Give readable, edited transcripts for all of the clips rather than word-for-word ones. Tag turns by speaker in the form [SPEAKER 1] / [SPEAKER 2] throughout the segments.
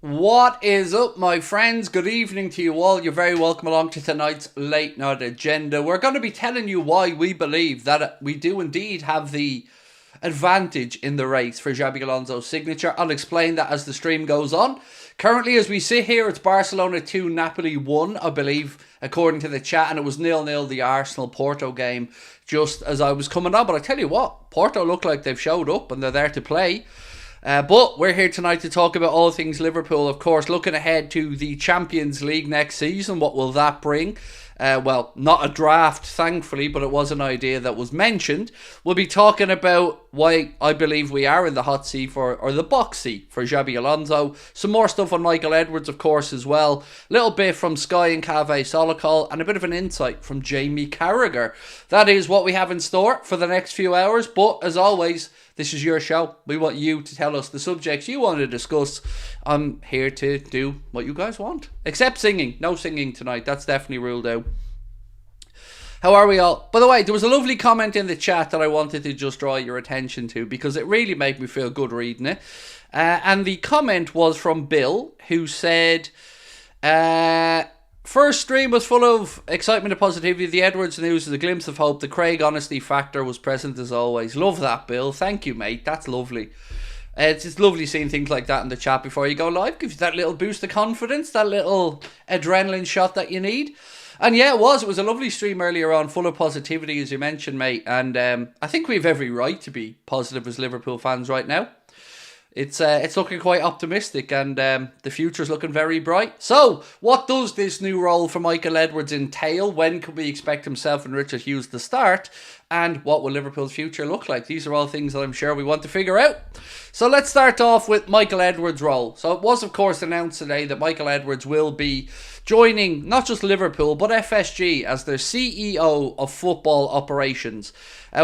[SPEAKER 1] What is up, my friends? Good evening to you all. You're very welcome along to tonight's late night agenda. We're going to be telling you why we believe that we do indeed have the advantage in the race for Xabi Alonso's signature. I'll explain that as the stream goes on. Currently, as we sit here, it's Barcelona 2, Napoli 1, I believe, according to the chat, and it was 0-0 the Arsenal-Porto game just as I was coming on. But I tell you what, Porto look like they've showed up and they're there to play. But we're here tonight to talk about all things Liverpool, of course, looking ahead to the Champions League next season. What will that bring? Well, not a draft, thankfully, but it was an idea that was mentioned. We'll be talking about why I believe we are in the hot seat or the box seat for Xabi Alonso. Some more stuff on Michael Edwards, of course, as well. A little bit from Sky and Cave Solokol, and a bit of an insight from Jamie Carragher. That is what we have in store for the next few hours. But as always, this is your show. We want you to tell us the subjects you want to discuss. I'm here to do what you guys want. Except singing. No singing tonight. That's definitely ruled out. How are we all? By the way, there was a lovely comment in the chat that I wanted to just draw your attention to because it really made me feel good reading it. And the comment was from Bill, who said, first stream was full of excitement and positivity. The Edwards news is a glimpse of hope. The Craig honesty factor was present as always. Love that, Bill. Thank you, mate. That's lovely. It's lovely seeing things like that in the chat before you go live. Gives you that little boost of confidence, that little adrenaline shot that you need. And yeah, it was a lovely stream earlier on, full of positivity, as you mentioned, mate. And I think we have every right to be positive as Liverpool fans right now. It's looking quite optimistic, and the future's looking very bright. So, what does this new role for Michael Edwards entail? When can we expect himself and Richard Hughes to start? And what will Liverpool's future look like? These are all things that I'm sure we want to figure out. So let's start off with Michael Edwards' role. So it was, of course, announced today that Michael Edwards will be joining not just Liverpool, but FSG as their CEO of football operations.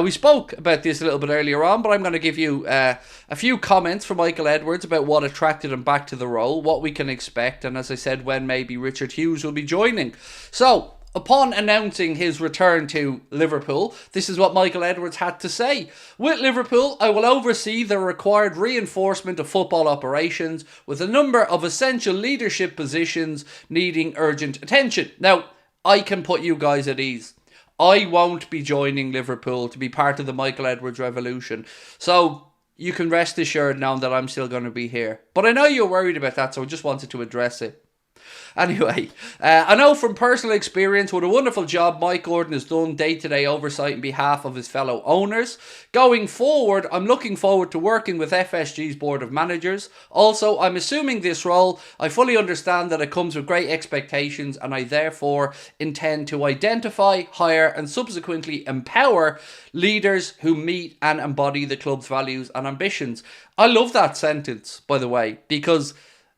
[SPEAKER 1] We spoke about this a little bit earlier on, but I'm going to give you a few comments from Michael Edwards about what attracted him back to the role, what we can expect, and as I said, when maybe Richard Hughes will be joining. So, upon announcing his return to Liverpool, this is what Michael Edwards had to say. With Liverpool, I will oversee the required reinforcement of football operations with a number of essential leadership positions needing urgent attention. Now, I can put you guys at ease. I won't be joining Liverpool to be part of the Michael Edwards revolution. So, you can rest assured now that I'm still going to be here. But I know you're worried about that, so I just wanted to address it. Anyway, I know from personal experience what a wonderful job Mike Gordon has done day-to-day oversight on behalf of his fellow owners. Going forward, I'm looking forward to working with FSG's board of managers. Also, I'm assuming this role. I fully understand that it comes with great expectations, and I therefore intend to identify, hire and subsequently empower leaders who meet and embody the club's values and ambitions. I love that sentence, by the way, because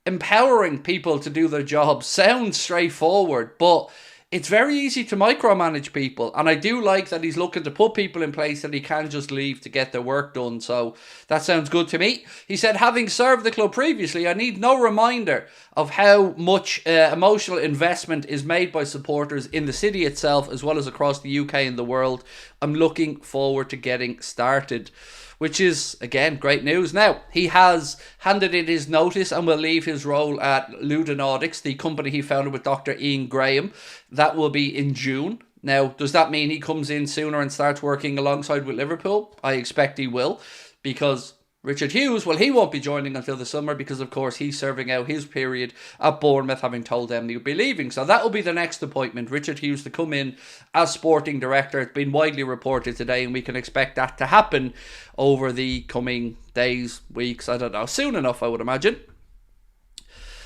[SPEAKER 1] empowering people to do their job sounds straightforward, but it's very easy to micromanage people. And I do like that he's looking to put people in place that he can just leave to get their work done. So that sounds good to me. He said, having served the club previously, I need no reminder of how much emotional investment is made by supporters in the city itself, as well as across the UK and the world. I'm looking forward to getting started. Which is, again, great news. Now, he has handed in his notice and will leave his role at Ludonautics, the company he founded with Dr. Ian Graham. That will be in June. Now, does that mean he comes in sooner and starts working alongside with Liverpool? I expect he will, because Richard Hughes, well, he won't be joining until the summer because, of course, he's serving out his period at Bournemouth, having told them he'll be leaving. So that will be the next appointment, Richard Hughes to come in as sporting director. It's been widely reported today, and we can expect that to happen over the coming days, weeks, I don't know, soon enough, I would imagine.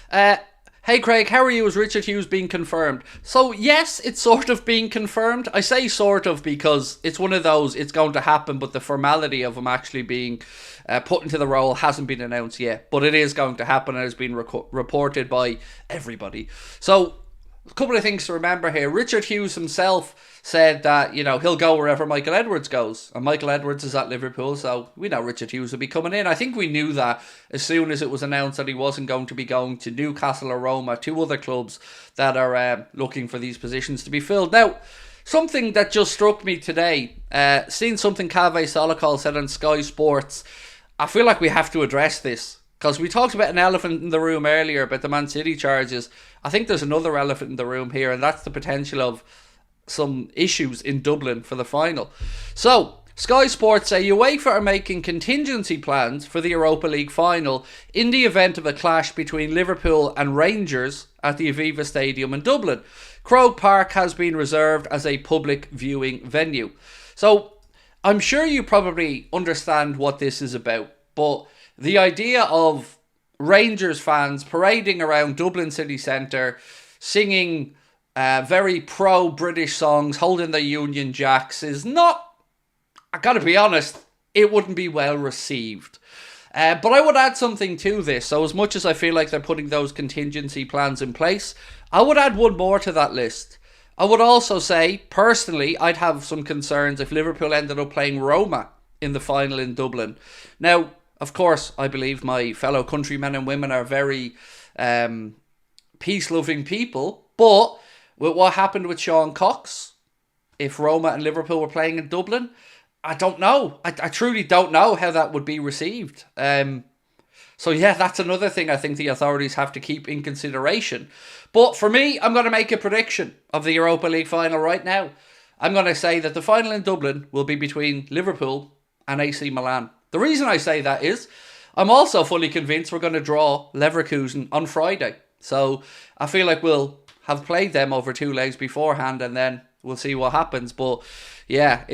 [SPEAKER 1] Hey Craig, how are you? Is Richard Hughes being confirmed? So yes, it's sort of being confirmed. I say sort of because it's one of those, it's going to happen, but the formality of him actually being put into the role hasn't been announced yet. But it is going to happen and has been reported by everybody. So a couple of things to remember here. Richard Hughes himself said that, you know, he'll go wherever Michael Edwards goes. And Michael Edwards is at Liverpool, so we know Richard Hughes will be coming in. I think we knew that as soon as it was announced that he wasn't going to be going to Newcastle or Roma, two other clubs that are looking for these positions to be filled. Now, something that just struck me today, seeing something Cave Solokol said on Sky Sports, I feel like we have to address this. Because we talked about an elephant in the room earlier about the Man City charges. I think there's another elephant in the room here, and that's the potential of some issues in Dublin for the final. So, Sky Sports say UEFA are making contingency plans for the Europa League final in the event of a clash between Liverpool and Rangers at the Aviva Stadium in Dublin. Croke Park has been reserved as a public viewing venue. So, I'm sure you probably understand what this is about, but the idea of Rangers fans parading around Dublin city centre, singing very pro-British songs, holding their Union Jacks is not, I gotta be honest, it wouldn't be well received. But I would add something to this. So as much as I feel like they're putting those contingency plans in place, I would add one more to that list. I would also say, personally, I'd have some concerns if Liverpool ended up playing Roma in the final in Dublin. Now, of course, I believe my fellow countrymen and women are very peace-loving people, but with what happened with Sean Cox, if Roma and Liverpool were playing in Dublin, I don't know. I truly don't know how that would be received. So yeah, that's another thing I think the authorities have to keep in consideration. But for me, I'm going to make a prediction of the Europa League final right now. I'm going to say that the final in Dublin will be between Liverpool and AC Milan. The reason I say that is I'm also fully convinced we're going to draw Leverkusen on Friday. So I feel like we'll have played them over 2 legs beforehand and then we'll see what happens. But yeah,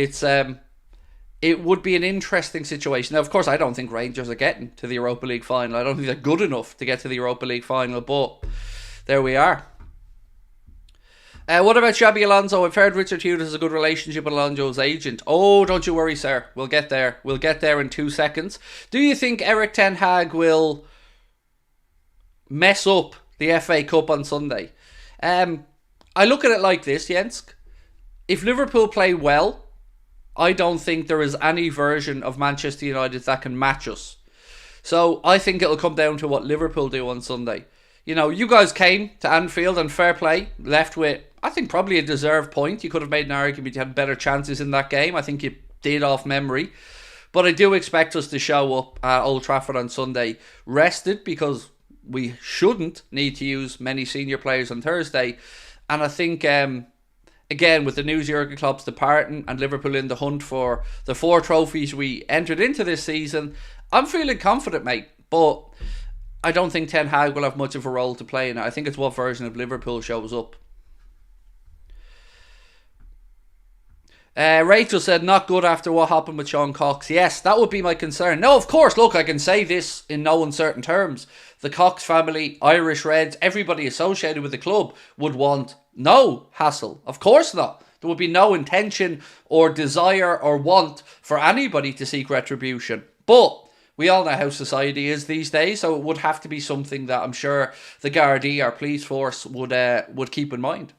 [SPEAKER 1] it would be an interesting situation. Now, of course, I don't think Rangers are getting to the Europa League final. I don't think they're good enough to get to the Europa League final, but there we are. What about Xabi Alonso? I've heard Richard Hughes has a good relationship with Alonso's agent. Oh, don't you worry, sir. We'll get there. We'll get there in 2 seconds. Do you think Eric Ten Hag will mess up the FA Cup on Sunday? I look at it like this, Jens. If Liverpool play well, I don't think there is any version of Manchester United that can match us. So I think it'll come down to what Liverpool do on Sunday. You know, you guys came to Anfield and fair play, left with, I think, probably a deserved point. You could have made an argument you had better chances in that game. I think you did off memory. But I do expect us to show up at Old Trafford on Sunday rested, because we shouldn't need to use many senior players on Thursday. And I think, again, with the news Jurgen Klopp's departing and Liverpool in the hunt for the 4 trophies we entered into this season, I'm feeling confident, mate. But I don't think Ten Hag will have much of a role to play in it. I think it's what version of Liverpool shows up. Rachel said, not good after what happened with Sean Cox. Yes, that would be my concern. No, of course, look, I can say this in no uncertain terms. The Cox family, Irish Reds, everybody associated with the club would want no hassle. Of course not. There would be no intention or desire or want for anybody to seek retribution. But we all know how society is these days, so it would have to be something that I'm sure the Gardaí, our police force, would keep in mind.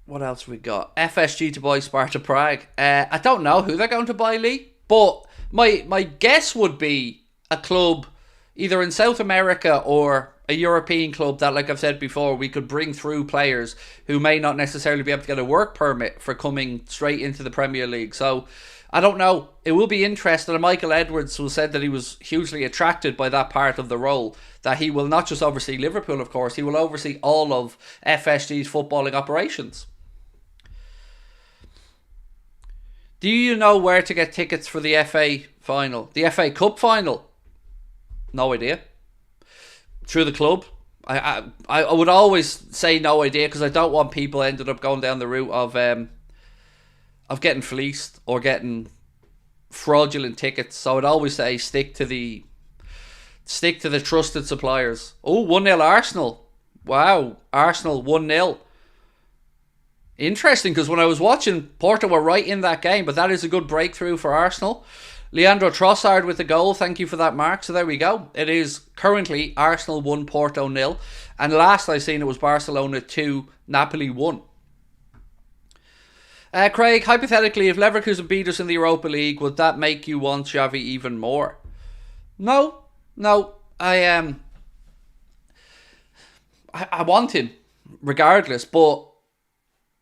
[SPEAKER 1] What else we got? FSG to buy Sparta Prague. I don't know who they're going to buy, Lee, but my guess would be a club either in South America or a European club that, like I've said before, we could bring through players who may not necessarily be able to get a work permit for coming straight into the Premier League. So I don't know. It will be interesting. And Michael Edwards who said that he was hugely attracted by that part of the role, that he will not just oversee Liverpool, of course, he will oversee all of FSG's footballing operations. Do you know where to get tickets for the FA final? The FA Cup final? No idea. Through the club? I would always say no idea, because I don't want people ended up going down the route of getting fleeced or getting fraudulent tickets. So I'd always say stick to the trusted suppliers. Oh, 1-0 Arsenal. Wow, Arsenal 1-0. Interesting, because when I was watching, Porto were right in that game, but that is a good breakthrough for Arsenal. Leandro Trossard with the goal. Thank you for that, Mark. So there we go. It is currently Arsenal 1, Porto 0. And last I seen it was Barcelona 2, Napoli 1. Craig, hypothetically, if Leverkusen beat us in the Europa League, would that make you want Xavi even more? No. I want him, regardless. But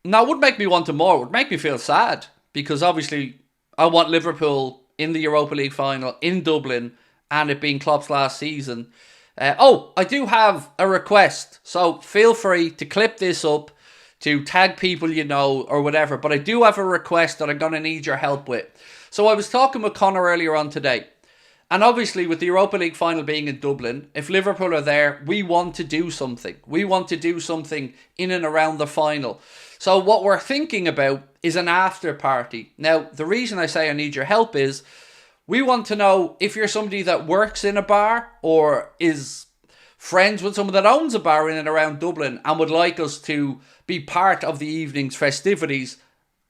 [SPEAKER 1] Now, it would make me want more. It would make me feel sad because obviously I want Liverpool in the Europa League final in Dublin and it being Klopp's last season. I do have a request. So feel free to clip this up, to tag people you know or whatever. But I do have a request that I'm going to need your help with. So I was talking with Connor earlier on today. And obviously, with the Europa League final being in Dublin, if Liverpool are there, we want to do something. We want to do something in and around the final. So what we're thinking about is an after party. Now, the reason I say I need your help is we want to know if you're somebody that works in a bar or is friends with someone that owns a bar in and around Dublin and would like us to be part of the evening's festivities.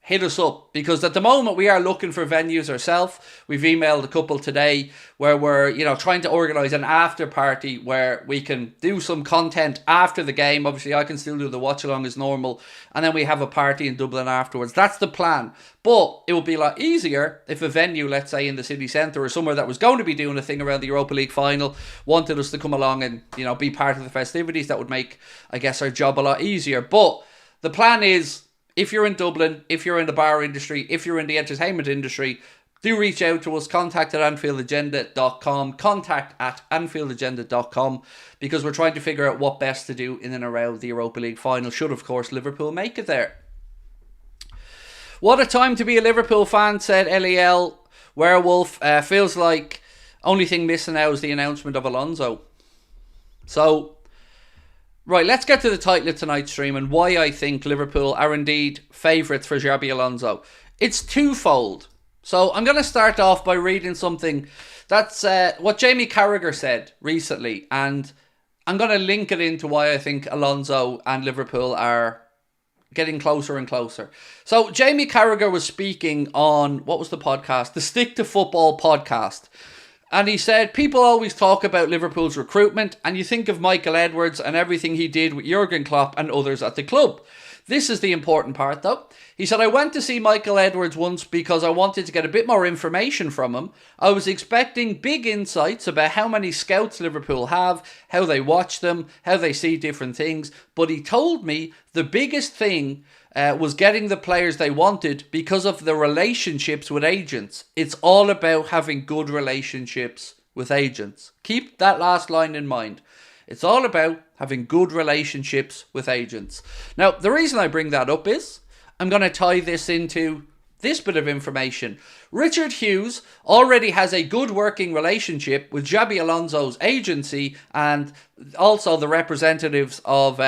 [SPEAKER 1] Hit us up, because at the moment we are looking for venues ourselves. We've emailed a couple today where we're, trying to organise an after party where we can do some content after the game. Obviously, I can still do the watch along as normal, and then we have a party in Dublin afterwards. That's the plan. But it would be a lot easier if a venue, let's say in the city centre or somewhere that was going to be doing a thing around the Europa League final, wanted us to come along and, be part of the festivities. That would make, I guess, our job a lot easier. But the plan is, if you're in Dublin, if you're in the bar industry, if you're in the entertainment industry, do reach out to us, contact@AnfieldAgenda.com, contact@AnfieldAgenda.com, because we're trying to figure out what best to do in and around the Europa League final, should, of course, Liverpool make it there. What a time to be a Liverpool fan, said LEL Werewolf. Feels like only thing missing now is the announcement of Alonso. So, right, let's get to the title of tonight's stream and why I think Liverpool are indeed favourites for Xabi Alonso. It's twofold. So I'm going to start off by reading something that's what Jamie Carragher said recently, and I'm going to link it into why I think Alonso and Liverpool are getting closer and closer. So Jamie Carragher was speaking on, what was the podcast? The Stick to Football podcast. And he said, people always talk about Liverpool's recruitment and you think of Michael Edwards and everything he did with Jurgen Klopp and others at the club. This is the important part though. He said, I went to see Michael Edwards once because I wanted to get a bit more information from him. I was expecting big insights about how many scouts Liverpool have, how they watch them, how they see different things. But he told me the biggest thing was getting the players they wanted because of the relationships with agents. It's all about having good relationships with agents. Keep that last line in mind. It's all about having good relationships with agents. Now, the reason I bring that up is I'm going to tie this into this bit of information. Richard Hughes already has a good working relationship with Xabi Alonso's agency and also the representatives of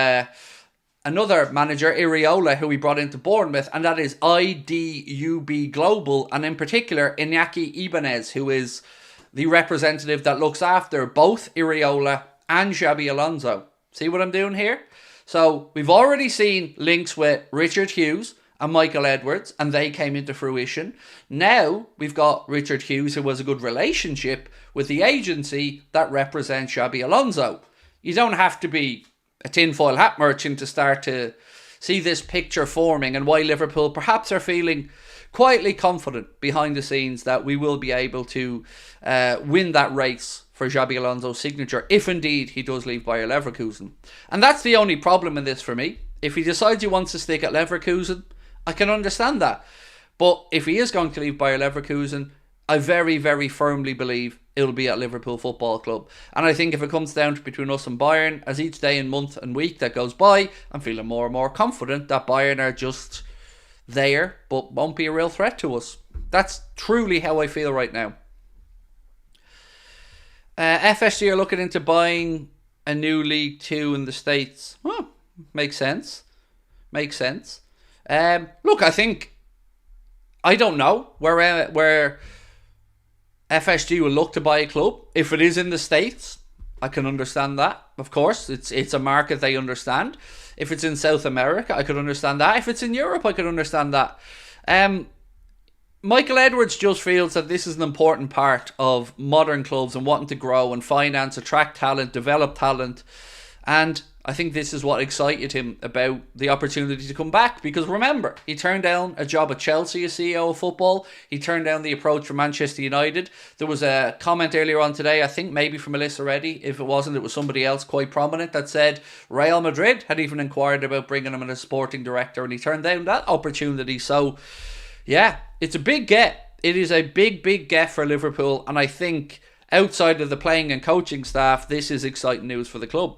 [SPEAKER 1] another manager, Iriola, who he brought into Bournemouth, and that is IDUB Global, and in particular, Iñaki Ibanez, who is the representative that looks after both Iriola and Xabi Alonso. See what I'm doing here? So, we've already seen links with Richard Hughes and Michael Edwards, and they came into fruition. Now, we've got Richard Hughes, who has a good relationship with the agency that represents Xabi Alonso. You don't have to be a tinfoil hat merchant to start to see this picture forming and why Liverpool perhaps are feeling quietly confident behind the scenes that we will be able to win that race for Xabi Alonso's signature if indeed he does leave Bayer Leverkusen. And that's the only problem in this for me. If he decides he wants to stick at Leverkusen, I can understand that. But if he is going to leave Bayer Leverkusen, I very, very firmly believe it'll be at Liverpool Football Club. And I think if it comes down to between us and Bayern, as each day and month and week that goes by, I'm feeling more and more confident that Bayern are just there, but won't be a real threat to us. That's truly how I feel right now. FSG are looking into buying a new League 2 in the States. Oh, makes sense. Makes sense. Look, I don't know where FSG will look to buy a club. If it is in the States, I can understand that. Of course, it's a market they understand. If it's in South America, I could understand that. If it's in Europe, I could understand that. Michael Edwards just feels that this is an important part of modern clubs and wanting to grow and finance, attract talent, develop talent. And I think this is what excited him about the opportunity to come back. Because remember, he turned down a job at Chelsea as CEO of football. He turned down the approach from Manchester United. There was a comment earlier on today, I think maybe from Melissa Reddy. If it wasn't, it was somebody else quite prominent that said Real Madrid had even inquired about bringing him in as sporting director, and he turned down that opportunity. So, yeah, it's a big get. It is a big, big get for Liverpool. And I think outside of the playing and coaching staff, this is exciting news for the club.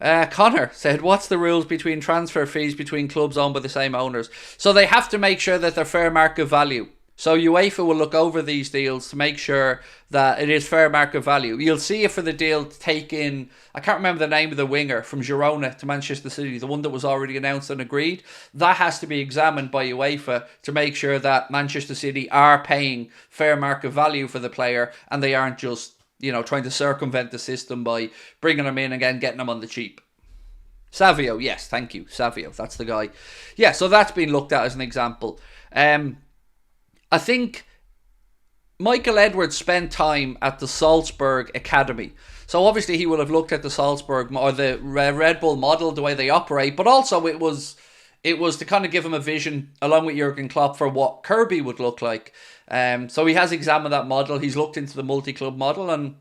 [SPEAKER 1] Connor said, what's the rules between transfer fees between clubs owned by the same owners? So they have to make sure that they're fair market value. So UEFA will look over these deals to make sure that it is fair market value. You'll see it for the deal to take in, I can't remember the name of the winger from Girona to Manchester City, the one that was already announced and agreed. That has to be examined by UEFA to make sure that Manchester City are paying fair market value for the player and they aren't just, trying to circumvent the system by bringing them in again, getting them on the cheap. Savio, yes, thank you. Savio, that's the guy. Yeah, so that's been looked at as an example. I think Michael Edwards spent time at the Salzburg Academy. So obviously he will have looked at the Salzburg or the Red Bull model, the way they operate, but also it was to kind of give him a vision along with Jurgen Klopp for what Kirby would look like. So he has examined that model. He's looked into the multi-club model, and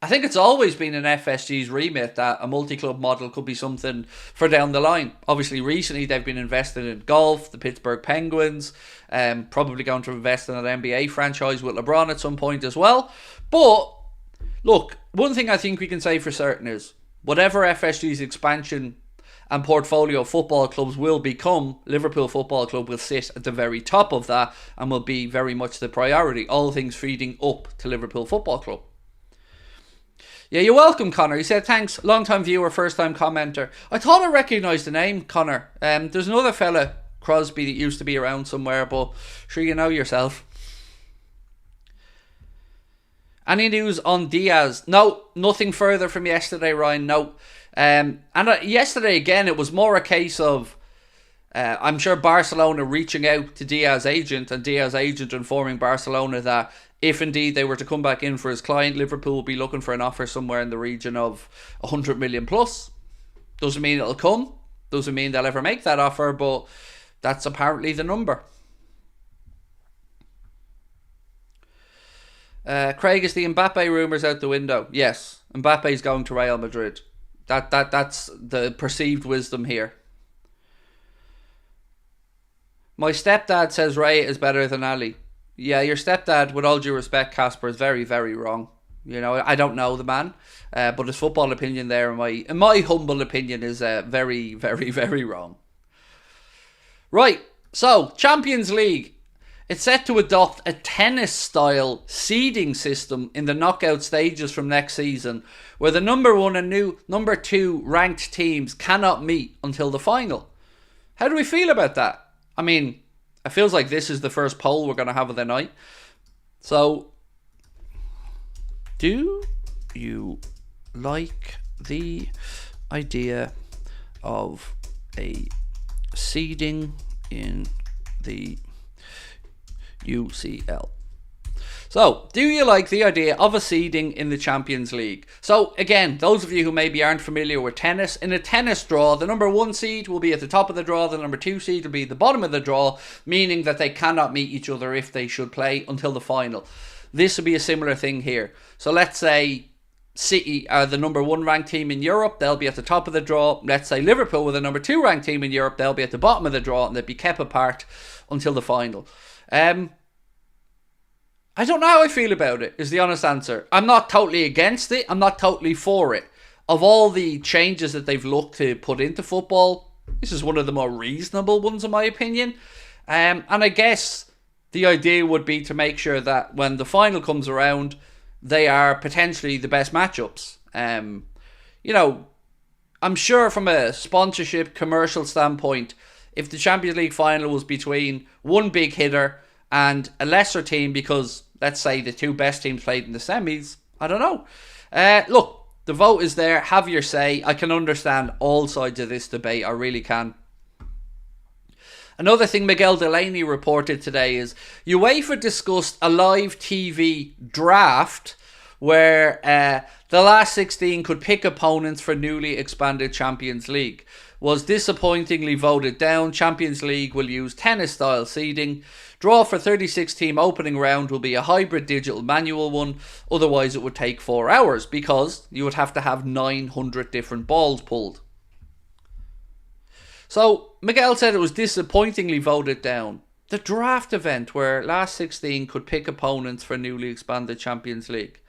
[SPEAKER 1] I think it's always been in FSG's remit that a multi-club model could be something for down the line. Obviously, recently they've been invested in golf, the Pittsburgh Penguins, probably going to invest in an NBA franchise with LeBron at some point as well. But, look, one thing I think we can say for certain is, whatever FSG's expansion and portfolio of football clubs will become, Liverpool Football Club will sit at the very top of that and will be very much the priority. All things feeding up to Liverpool Football Club. Yeah, you're welcome, Connor. He said, thanks, long-time viewer, first-time commenter. I thought I recognised the name, Connor. There's another fella, Crosby, that used to be around somewhere, but sure you know yourself. Any news on Diaz? No, nothing further from yesterday, Ryan, no. And yesterday, again, it was more a case of, I'm sure Barcelona reaching out to Diaz's agent and Diaz's agent informing Barcelona that if indeed they were to come back in for his client, Liverpool will be looking for an offer somewhere in the region of 100 million plus. Doesn't mean it'll come. Doesn't mean they'll ever make that offer, but that's apparently the number. Craig, is the Mbappe rumours out the window? Yes, Mbappe's going to Real Madrid. That's the perceived wisdom here. My stepdad says Ray is better than Ali. Yeah, your stepdad, with all due respect, Casper, is very, very wrong. I don't know the man, but his football opinion there, in my humble opinion, is very, very, very wrong. Right, so Champions League. It's set to adopt a tennis-style seeding system in the knockout stages from next season, where the number 1 and number 2 ranked teams cannot meet until the final. How do we feel about that? I mean, it feels like this is the first poll we're going to have of the night. So, do you like the idea of a seeding in the UCL? So, do you like the idea of a seeding in the Champions League? So, again, those of you who maybe aren't familiar with tennis, in a tennis draw, the number 1 seed will be at the top of the draw, the number 2 seed will be at the bottom of the draw, meaning that they cannot meet each other if they should play until the final. This will be a similar thing here. So, let's say City are the number 1 ranked team in Europe, they'll be at the top of the draw. Let's say Liverpool were the number 2 ranked team in Europe, they'll be at the bottom of the draw, and they'll be kept apart until the final. I don't know how I feel about it, is the honest answer. I'm not totally against it. I'm not totally for it. Of all the changes that they've looked to put into football, this is one of the more reasonable ones in my opinion. And I guess the idea would be to make sure that when the final comes around, they are potentially the best matchups. I'm sure from a sponsorship, commercial standpoint, if the Champions League final was between one big hitter and a lesser team, because let's say the 2 best teams played in the semis, I don't know. Look, the vote is there. Have your say. I can understand all sides of this debate. I really can. Another thing Miguel Delaney reported today is UEFA discussed a live TV draft where The last 16 could pick opponents for newly expanded Champions League. Was disappointingly voted down. Champions League will use tennis-style seeding. Draw for 36-team opening round will be a hybrid digital manual one. Otherwise, it would take 4 hours because you would have to have 900 different balls pulled. So, Miguel said it was disappointingly voted down. The draft event where last 16 could pick opponents for newly expanded Champions League.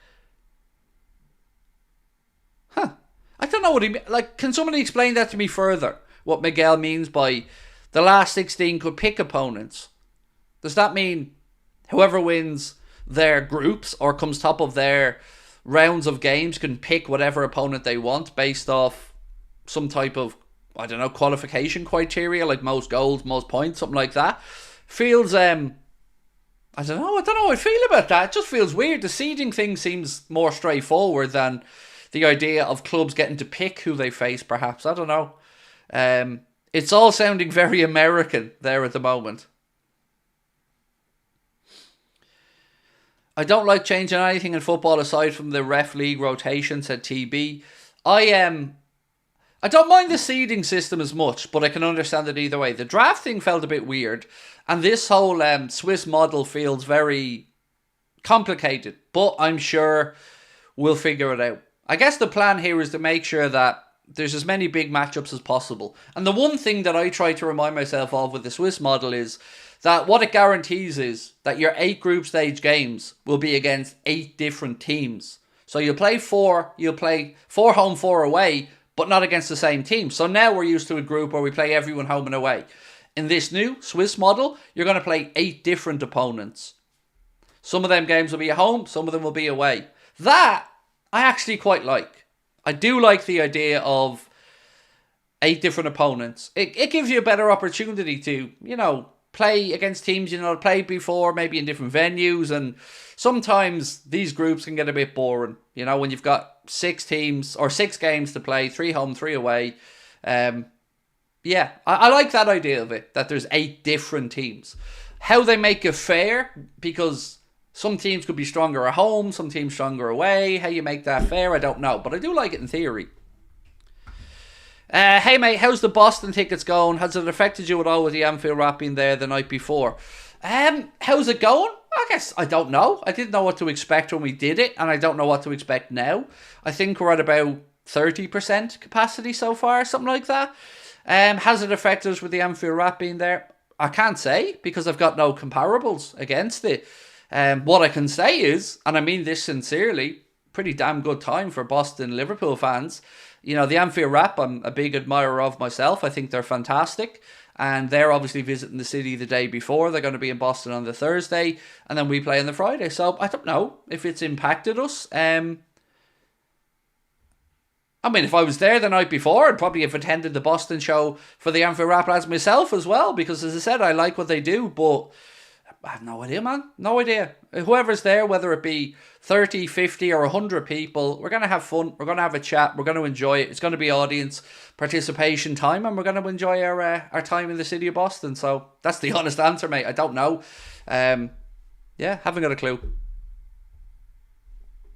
[SPEAKER 1] I don't know what he means. Like, can somebody explain that to me further? What Miguel means by the last 16 could pick opponents. Does that mean whoever wins their groups or comes top of their rounds of games can pick whatever opponent they want based off some type of, I don't know, qualification criteria, like most goals, most points, something like that? Feels, I don't know how I feel about that. It just feels weird. The seeding thing seems more straightforward than the idea of clubs getting to pick who they face, perhaps. I don't know. It's all sounding very American there at the moment. I don't like changing anything in football aside from the ref league rotation, said TB. I don't mind the seeding system as much, but I can understand it either way. The draft thing felt a bit weird, and this whole Swiss model feels very complicated, but I'm sure we'll figure it out. I guess the plan here is to make sure that there's as many big matchups as possible. And the one thing that I try to remind myself of with the Swiss model is that what it guarantees is that your 8 group stage games will be against 8 different teams. So you'll play 4 home, 4 away, but not against the same team. So now we're used to a group where we play everyone home and away. In this new Swiss model, you're going to play 8 different opponents. Some of them games will be at home, some of them will be away. That I actually quite like. I do like the idea of 8 different opponents. It gives you a better opportunity to, play against teams played before, maybe in different venues. And sometimes these groups can get a bit boring. When you've got 6 teams or 6 games to play, 3 home, 3 away. I like that idea of it, that there's 8 different teams. How they make it fair, because some teams could be stronger at home, some teams stronger away. How you make that fair, I don't know. But I do like it in theory. Hey mate, how's the Boston tickets going? Has it affected you at all with the Anfield wrap being there the night before? How's it going? I guess I don't know. I didn't know what to expect when we did it, and I don't know what to expect now. I think we're at about 30% capacity so far, something like that. Has it affected us with the Anfield wrap being there? I can't say, because I've got no comparables against it. What I can say is, and I mean this sincerely, pretty damn good time for Boston Liverpool fans. The Anfield wrap, I'm a big admirer of myself. I think they're fantastic. And they're obviously visiting the city the day before. They're going to be in Boston on the Thursday. And then we play on the Friday. So I don't know if it's impacted us. If I was there the night before, I'd probably have attended the Boston show for the Anfield wrap as myself as well. Because as I said, I like what they do. But I have no idea, man. No idea. Whoever's there, whether it be 30, 50 or 100 people, we're going to have fun. We're going to have a chat. We're going to enjoy it. It's going to be audience participation time, and we're going to enjoy our time in the city of Boston. So that's the honest answer, mate. I don't know. Haven't got a clue.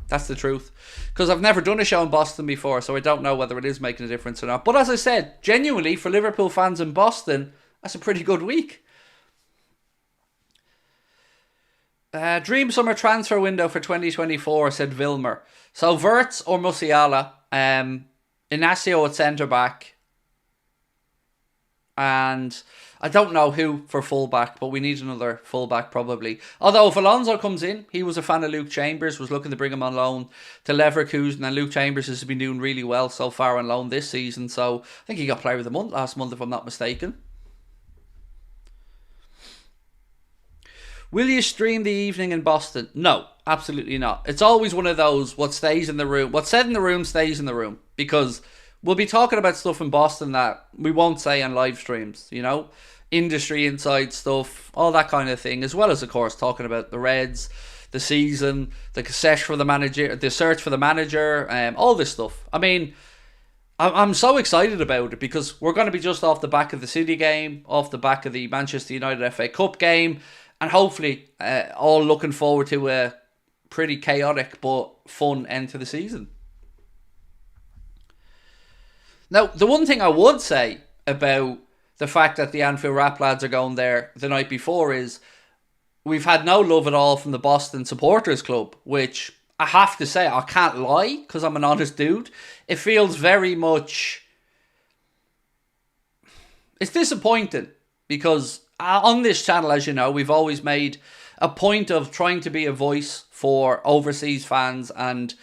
[SPEAKER 1] That's the truth. Because I've never done a show in Boston before, so I don't know whether it is making a difference or not. But as I said, genuinely, for Liverpool fans in Boston, that's a pretty good week. Dream summer transfer window for 2024, said Vilmer. So Wirtz or Musiala, Inacio at centre back, and I don't know who for full back, but we need another full back probably. Although if Alonso comes in, he was a fan of Luke Chambers, was looking to bring him on loan to Leverkusen, and Luke Chambers has been doing really well so far on loan this season. So I think he got Player of the Month last month, if I'm not mistaken. Will you stream the evening in Boston? No, absolutely not. It's always one of those, what's said in the room stays in the room. Because we'll be talking about stuff in Boston that we won't say on live streams, industry inside stuff, all that kind of thing. As well as, of course, talking about the Reds, the season, the search for the manager, all this stuff. I'm so excited about it because we're going to be just off the back of the City game, off the back of the Manchester United FA Cup game, and hopefully all looking forward to a pretty chaotic but fun end to the season. Now, the one thing I would say about the fact that the Anfield Rap lads are going there the night before is we've had no love at all from the Boston Supporters Club, which I have to say, I can't lie, because I'm an honest dude. It feels very much... It's disappointing, because on this channel, as you know, we've always made a point of trying to be a voice for overseas fans, and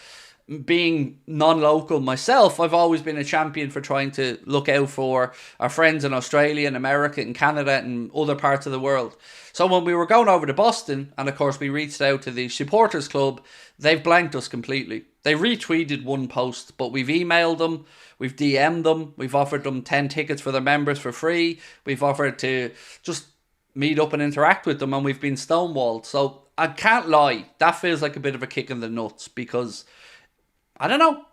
[SPEAKER 1] being non-local myself, I've always been a champion for trying to look out for our friends in Australia and America and Canada and other parts of the world. So when we were going over to Boston, and of course we reached out to the supporters club, they've blanked us completely. They retweeted one post, but we've emailed them, we've DM'd them, we've offered them 10 tickets for their members for free, we've offered to just meet up and interact with them, and we've been stonewalled. So I can't lie, that feels like a bit of a kick in the nuts, because I don't know.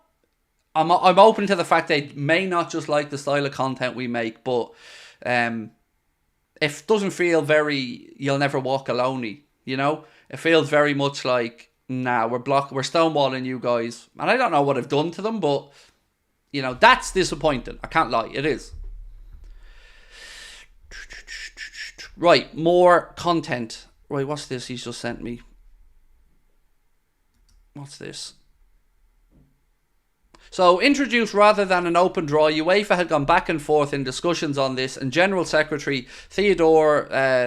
[SPEAKER 1] I'm open to the fact they may not just like the style of content we make, but it doesn't feel very "you'll never walk alone-y," you know? It feels very much like, nah, we're stonewalling you guys. And I don't know what I've done to them, but, you know, that's disappointing. I can't lie, it is. Right, more content. Right, what's this he's just sent me? What's this? So, introduced rather than an open draw, UEFA had gone back and forth in discussions on this, and General Secretary Theodoridis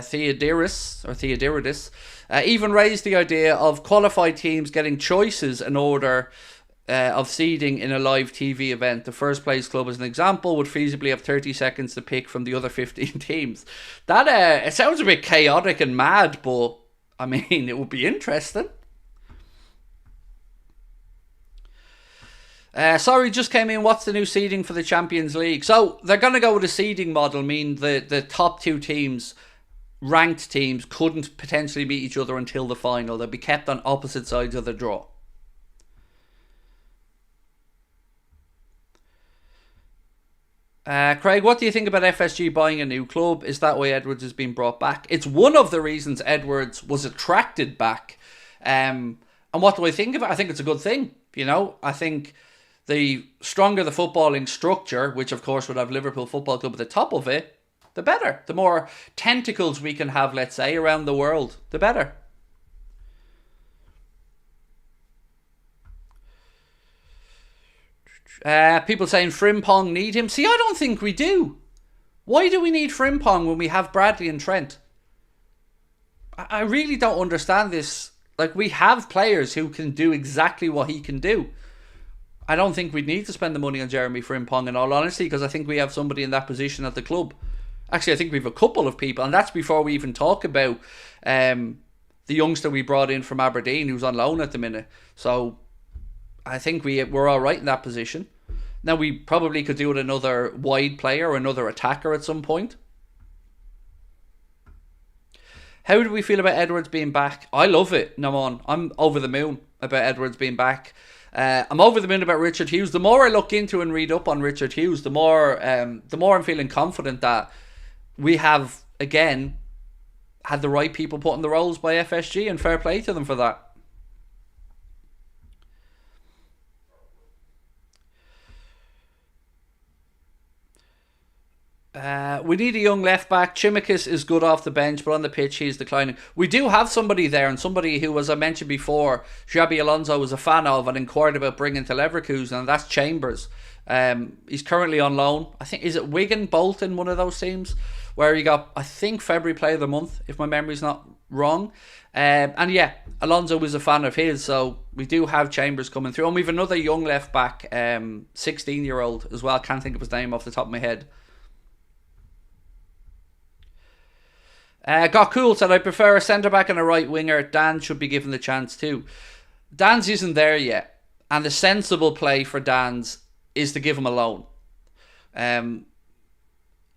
[SPEAKER 1] even raised the idea of qualified teams getting choices in order of seeding in a live TV event. The first place club, as an example, would feasibly have 30 seconds to pick from the other 15 teams. That it sounds a bit chaotic and mad, but I mean, it would be interesting. Sorry, just came in. What's the new seeding for the Champions League? So they're going to go with a seeding model, meaning the top two teams, ranked teams, couldn't potentially meet each other until the final. They'll be kept on opposite sides of the draw. Craig, what do you think about FSG buying a new club? Is that why Edwards has been brought back? It's one of the reasons Edwards was attracted back. And what do I think of it? I think it's a good thing. You know, I think the stronger the footballing structure, which of course would have Liverpool Football Club at the top of it, the better. The more tentacles we can have, let's say, around the world, the better. People saying Frimpong need him. See, I don't think we do. Why do we need Frimpong when we have Bradley and Trent? I really don't understand this. Like, we have players who can do exactly what he can do. I don't think we'd need to spend the money on Jeremy Frimpong, in all honesty, because I think we have somebody in that position at the club. Actually, I think we have a couple of people, and that's before we even talk about the youngster we brought in from Aberdeen, who's on loan at the minute. So I think we're all right in that position. Now, we probably could do with another wide player or another attacker at some point. How do we feel about Edwards being back? I love it, Namon. I'm over the moon about Edwards being back. I'm over the moon about Richard Hughes. The more I look into and read up on Richard Hughes, the more I'm feeling confident that we have, again, had the right people put in the roles by FSG, and fair play to them for that. We need a young left back. Chimicus is good off the bench, but on the pitch he's declining. We do have somebody there, and somebody who, as I mentioned before, Xabi Alonso was a fan of and inquired about bringing to Leverkusen, and that's Chambers. He's currently on loan. I think, is it Wigan, Bolton, one of those teams, where he got, I think, February Player of the Month, if my memory's not wrong. And yeah, Alonso was a fan of his, so we do have Chambers coming through. And we have another young left back, 16-year-old as well. Can't think of his name off the top of my head. Got cool said, I prefer a centre-back and a right winger. Dan should be given the chance too. Dan's isn't there yet, and the sensible play for Dan's is to give him a loan.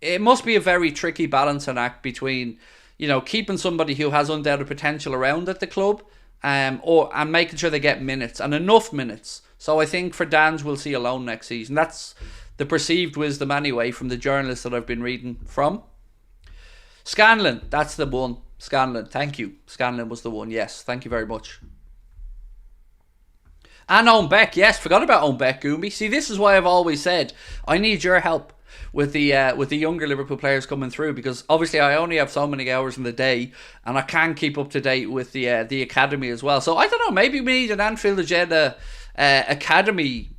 [SPEAKER 1] It must be a very tricky balancing act between, you know, keeping somebody who has undoubted potential around at the club, and making sure they get minutes, and enough minutes. So I think for Dan's, we'll see a loan next season. That's the perceived wisdom anyway from the journalists that I've been reading from. Scanlon, that's the one. Scanlon, thank you. Scanlon was the one, yes. Thank you very much. And Owen Beck, yes, forgot about Owen Beck, Goombie. See, this is why I've always said I need your help with the younger Liverpool players coming through, because obviously I only have so many hours in the day and I can't keep up to date with the academy as well. So I don't know, maybe we need an Anfield Agenda academy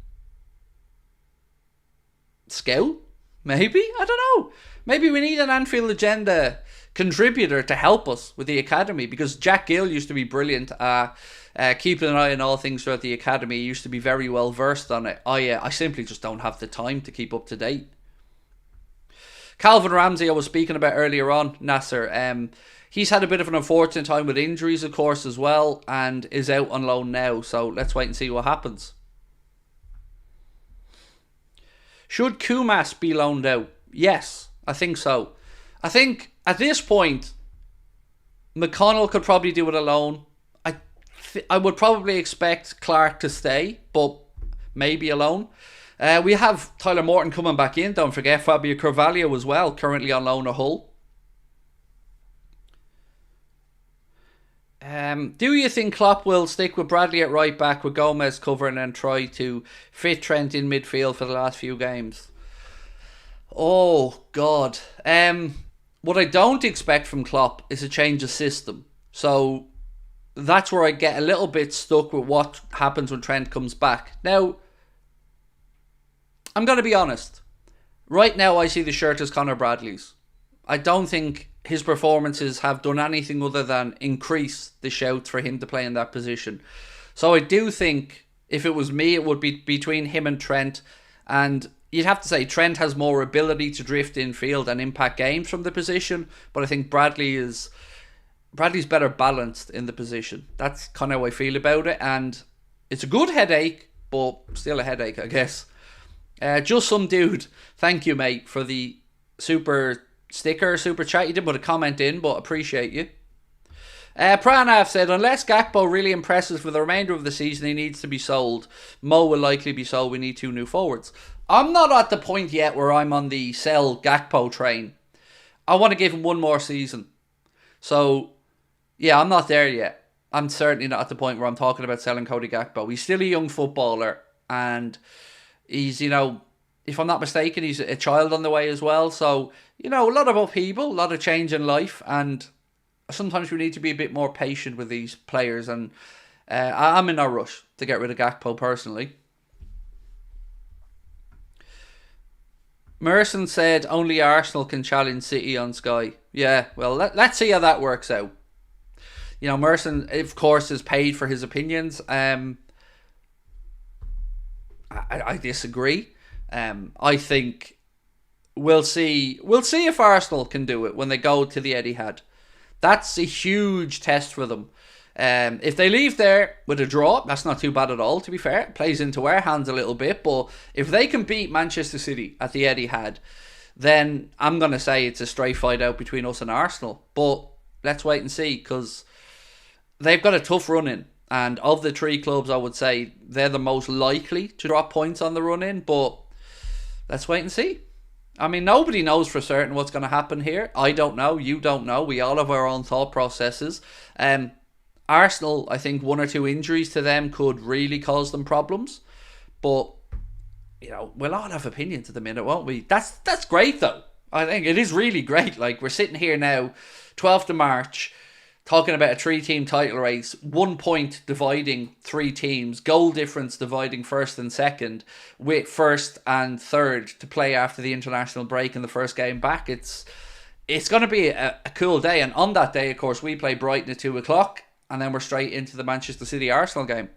[SPEAKER 1] scout. Maybe, I don't know. Maybe we need an Anfield Agenda contributor to help us with the academy, because Jack Gill used to be brilliant. Keeping an eye on all things throughout the academy. He used to be very well versed on it. I simply just don't have the time to keep up to date. Calvin Ramsey, I was speaking about earlier on, Nasser. He's had a bit of an unfortunate time with injuries, of course, as well, and is out on loan now. So let's wait and see what happens. Should Kumas be loaned out? Yes, I think so. I think at this point, McConnell could probably do it alone. I would probably expect Clark to stay, but maybe alone. We have Tyler Morton coming back in. Don't forget Fabio Carvalho as well, currently on loan at Hull. Do you think Klopp will stick with Bradley at right back with Gomez covering and try to fit Trent in midfield for the last few games? Oh, God. What I don't expect from Klopp is a change of system. So that's where I get a little bit stuck with what happens when Trent comes back. Now, I'm going to be honest. Right now, I see the shirt as Conor Bradley's. I don't think his performances have done anything other than increase the shout for him to play in that position. So I do think, if it was me, it would be between him and Trent. And you'd have to say Trent has more ability to drift in field and impact games from the position. But I think Bradley's better balanced in the position. That's kind of how I feel about it. And it's a good headache, but still a headache, I guess. Just some dude, thank you, mate, for the super chat. You didn't put a comment in, but appreciate you. Pranav said, unless Gakpo really impresses for the remainder of the season, he needs to be sold. Mo will likely be sold. We need 2 new forwards. I'm not at the point yet where I'm on the sell Gakpo train. I want to give him 1 more season. So, yeah, I'm not there yet. I'm certainly not at the point where I'm talking about selling Cody Gakpo. He's still a young footballer, and he's, if I'm not mistaken, he's a child on the way as well. So, a lot of upheaval, a lot of change in life, and sometimes we need to be a bit more patient with these players, and I'm in no rush to get rid of Gakpo personally. Merson said only Arsenal can challenge City on Sky. Yeah, well, let's see how that works out. Merson, of course, is paid for his opinions. I disagree. I think we'll see if Arsenal can do it when they go to the Etihad. That's a huge test for them. If they leave there with a draw, that's not too bad at all, to be fair. It plays into our hands a little bit, but if they can beat Manchester City at the Etihad, then I'm going to say it's a straight fight out between us and Arsenal. But let's wait and see, because they've got a tough run-in. And of the 3 clubs, I would say they're the most likely to drop points on the run-in, but let's wait and see. I mean, nobody knows for certain what's going to happen here. I don't know. You don't know. We all have our own thought processes. Arsenal, I think 1 or 2 injuries to them could really cause them problems. But, we'll all have opinions at the minute, won't we? That's great, though. I think it is really great. Like, we're sitting here now, 12th of March, talking about a 3-team title race, 1 point dividing 3 teams, goal difference dividing first and second, with first and third to play after the international break in the first game back. It's going to be a cool day. And on that day, of course, we play Brighton at 2 o'clock, and then we're straight into the Manchester City Arsenal game.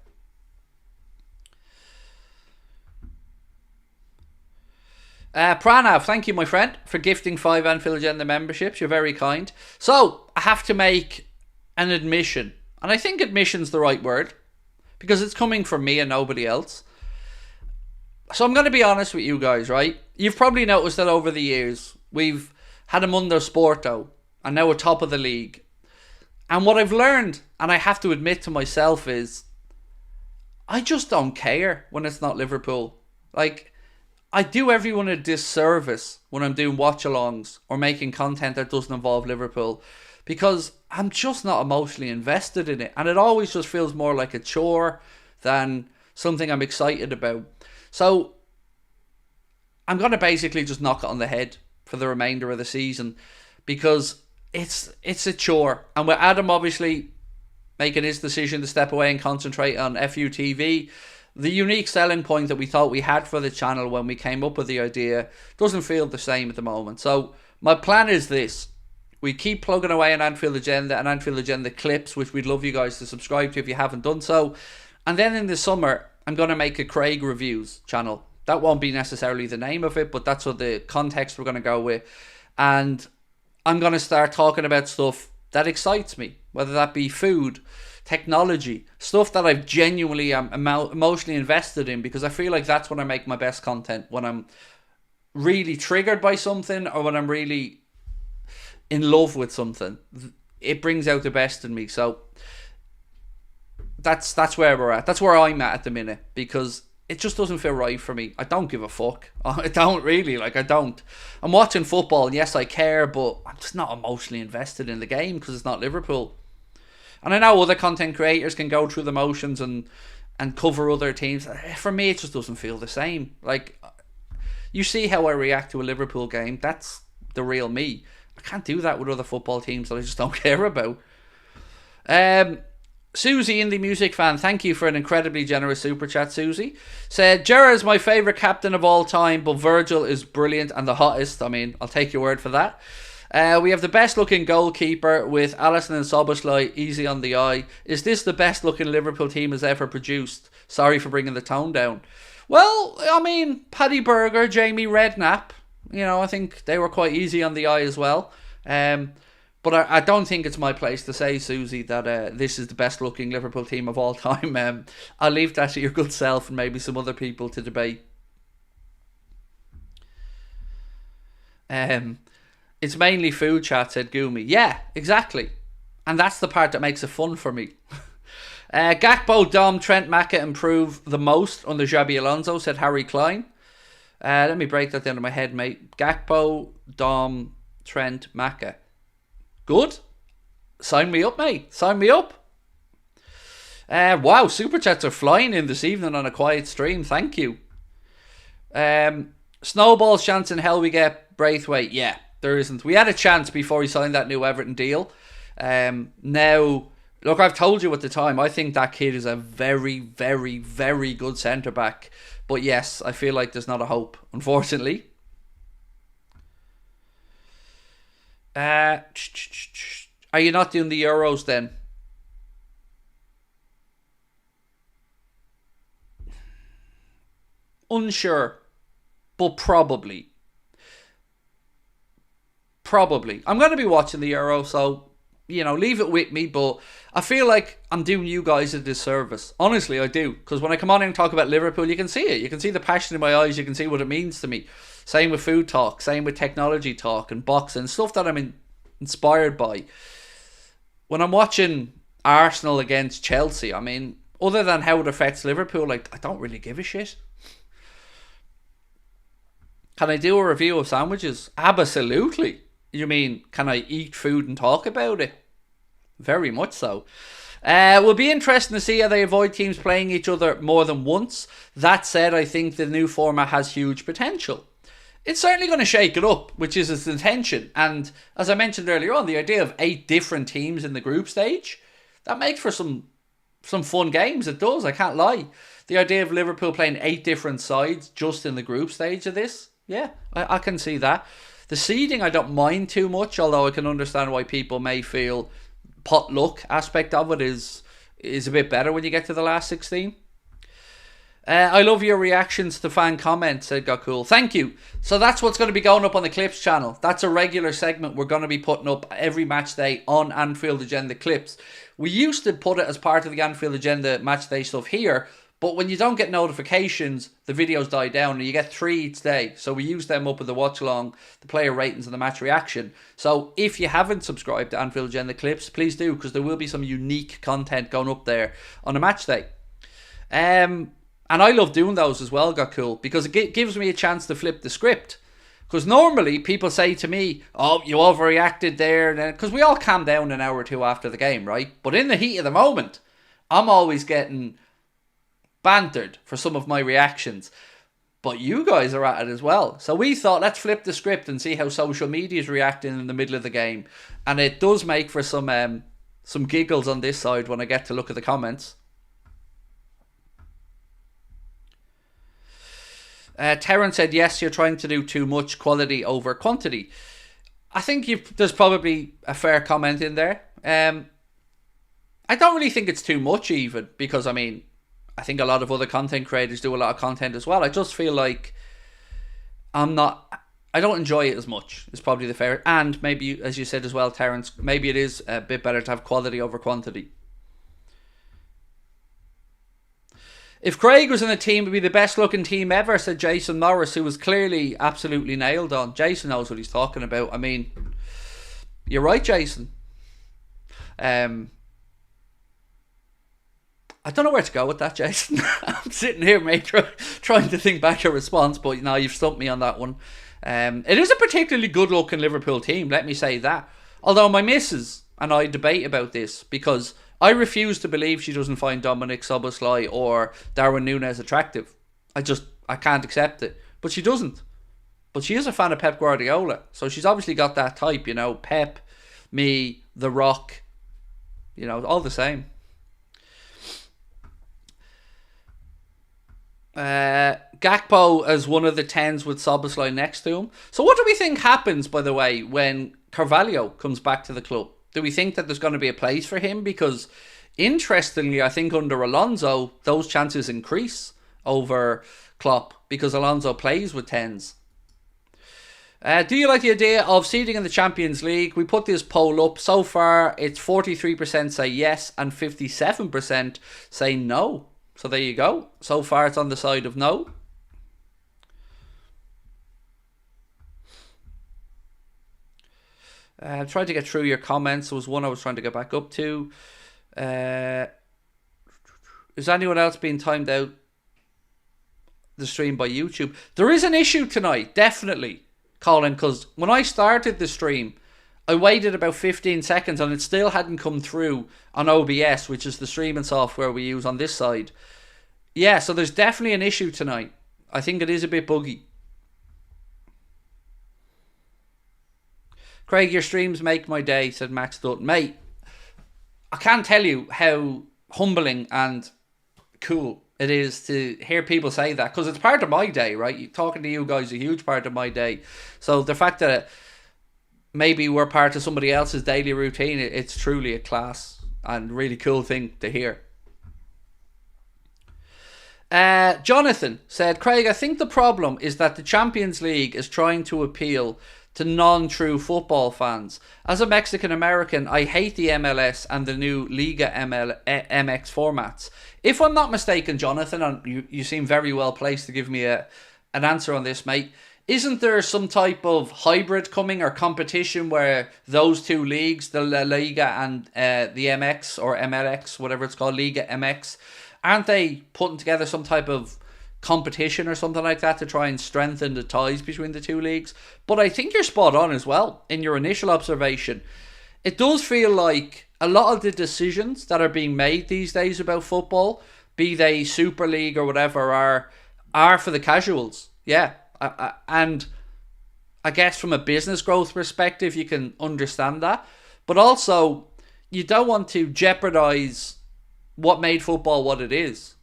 [SPEAKER 1] Pranav, thank you, my friend, for gifting 5 Anfield Agenda memberships. You're very kind. So, I have to make an admission. And I think admission's the right word, because it's coming from me and nobody else. So I'm going to be honest with you guys, right? You've probably noticed that over the years, we've had a Mundo Sporto, and now we're top of the league. And what I've learned, and I have to admit to myself, is I just don't care when it's not Liverpool. Like, I do everyone a disservice when I'm doing watch-alongs or making content that doesn't involve Liverpool, because I'm just not emotionally invested in it. And it always just feels more like a chore than something I'm excited about. So I'm going to basically just knock it on the head for the remainder of the season, because it's a chore. And with Adam obviously making his decision to step away and concentrate on FUTV, the unique selling point that we thought we had for the channel when we came up with the idea doesn't feel the same at the moment. So my plan is this. We keep plugging away on Anfield Agenda and Anfield Agenda clips, which we'd love you guys to subscribe to if you haven't done so. And then in the summer, I'm going to make a Craig Reviews channel. That won't be necessarily the name of it, but that's what the context we're going to go with. And I'm going to start talking about stuff that excites me, whether that be food, technology, stuff that I've genuinely am emotionally invested in, because I feel like that's when I make my best content, when I'm really triggered by something or when I'm really in love with something. It brings out the best in me. So that's where we're at. That's where I'm at the minute, because it just doesn't feel right for me. I don't give a fuck. I don't really. I don't. I'm watching football, and yes, I care, but I'm just not emotionally invested in the game because it's not Liverpool. And I know other content creators can go through the motions and cover other teams. For me, it just doesn't feel the same. You see how I react to a Liverpool game. That's the real me. I can't do that with other football teams that I just don't care about. Susie, indie music fan, thank you for an incredibly generous super chat. Susie said, Gerrard is my favourite captain of all time, but Virgil is brilliant and the hottest. I mean, I'll take your word for that. We have the best looking goalkeeper with Alisson and Szoboszlai easy on the eye. Is this the best looking Liverpool team has ever produced? Sorry for bringing the tone down. Well, I mean, Paddy Berger, Jamie Redknapp, I think they were quite easy on the eye as well. But I don't think it's my place to say, Susie, that this is the best looking Liverpool team of all time. I'll leave that to your good self and maybe some other people to debate. It's mainly food chat, said Goomy. Yeah, exactly. And that's the part that makes it fun for me. Gakpo, Dom, Trent, Maka improve the most under Xabi Alonso, said Harry Klein. Let me break that down in my head, mate. Gakpo, Dom, Trent, Maka. Good. Sign me up, mate. Sign me up. Wow, super chats are flying in this evening on a quiet stream. Thank you. Snowball's chance in hell we get Braithwaite. Yeah, there isn't. We had a chance before we signed that new Everton deal. Now, look, I've told you at the time, I think that kid is a very, very, very good centre-back. But yes, I feel like there's not a hope, unfortunately. Are you not doing the Euros then? Unsure, but probably. I'm going to be watching the Euro, so, leave it with me, but I feel like I'm doing you guys a disservice. Honestly, I do, because when I come on and talk about Liverpool, you can see it. You can see the passion in my eyes. You can see what it means to me. Same with food talk, same with technology talk and boxing, stuff that I'm inspired by. When I'm watching Arsenal against Chelsea, I mean, other than how it affects Liverpool, I don't really give a shit. Can I do a review of sandwiches? Absolutely. You mean, can I eat food and talk about it? Very much so. It will be interesting to see how they avoid teams playing each other more than once. That said, I think the new format has huge potential. It's certainly going to shake it up, which is its intention. And as I mentioned earlier on, the idea of 8 different teams in the group stage, that makes for some fun games. It does, I can't lie. The idea of Liverpool playing 8 different sides just in the group stage of this, yeah, I can see that. The seeding I don't mind too much, although I can understand why people may feel potluck aspect of it is a bit better when you get to the last 16. I love your reactions to fan comments, said Got Cool. Thank you. So that's what's going to be going up on the Clips channel. That's a regular segment we're going to be putting up every match day on Anfield Agenda Clips. We used to put it as part of the Anfield Agenda match day stuff here, but when you don't get notifications, the videos die down and you get 3 each day. So we use them up with the watch along, the player ratings and the match reaction. So if you haven't subscribed to Anfield Agenda Clips, please do, because there will be some unique content going up there on a match day. And I love doing those as well, Got Cool, because it gives me a chance to flip the script. Because normally people say to me, oh, you overreacted there. Because we all calm down an hour or two after the game, right? But in the heat of the moment, I'm always getting bantered for some of my reactions. But you guys are at it as well. So we thought, let's flip the script and see how social media is reacting in the middle of the game. And it does make for some giggles on this side when I get to look at the comments. Terence said, yes, you're trying to do too much, quality over quantity. I think there's probably a fair comment in there. I don't really think it's too much even, because I mean, I think a lot of other content creators do a lot of content as well. I just feel like I don't enjoy it as much. It's probably the fair. And maybe, as you said as well, Terence, maybe it is a bit better to have quality over quantity. If Craig was in a team, it would be the best looking team ever, said Jason Morris, who was clearly absolutely nailed on. Jason knows what he's talking about. I mean, you're right, Jason. I don't know where to go with that, Jason. I'm sitting here, mate, trying to think back a response, but no, you've stumped me on that one. It is a particularly good-looking Liverpool team, let me say that. Although my missus and I debate about this, because I refuse to believe she doesn't find Dominic Szoboszlai or Darwin Núñez attractive. I can't accept it. But she doesn't. But she is a fan of Pep Guardiola, so she's obviously got that type, you know, Pep, me, The Rock, you know, all the same. Gakpo as one of the 10s with Szoboszlai next to him. So what do we think happens, by the way, when Carvalho comes back to the club? Do we think that there's going to be a place for him? Because interestingly, I think under Alonso, those chances increase over Klopp, because Alonso plays with 10s. Do you like the idea of seeding in the Champions League? We put this poll up. So far, it's 43% say yes and 57% say no. So there you go. So far, it's on the side of no. I'm trying to get through your comments. There was one I was trying to get back up to. Is anyone else being timed out the stream by YouTube? There is an issue tonight, definitely, Colin, because when I started the stream, I waited about 15 seconds and it still hadn't come through on OBS, which is the streaming software we use on this side. Yeah, so there's definitely an issue tonight. I think it is a bit buggy. Craig, your streams make my day, said Max Dutton. Mate, I can't tell you how humbling and cool it is to hear people say that, because it's part of my day, right? Talking to you guys is a huge part of my day. So the fact that maybe we're part of somebody else's daily routine, it's truly a class and really cool thing to hear. Jonathan said, Craig, I think the problem is that the Champions League is trying to appeal to non-true football fans. As a Mexican American, I hate the MLS and the new Liga MX formats. If I'm not mistaken, Jonathan, and you seem very well placed to give me an answer on this, mate, isn't there some type of hybrid coming or competition where those two leagues, the La Liga and the MX or MLX, whatever it's called, Liga MX, aren't they putting together some type of competition or something like that to try and strengthen the ties between the two leagues? But I think you're spot on as well in your initial observation. It does feel like a lot of the decisions that are being made these days about football, be they Super League or whatever, are for the casuals. Yeah, and I guess from a business growth perspective, you can understand that. But also, you don't want to jeopardize what made football what it is.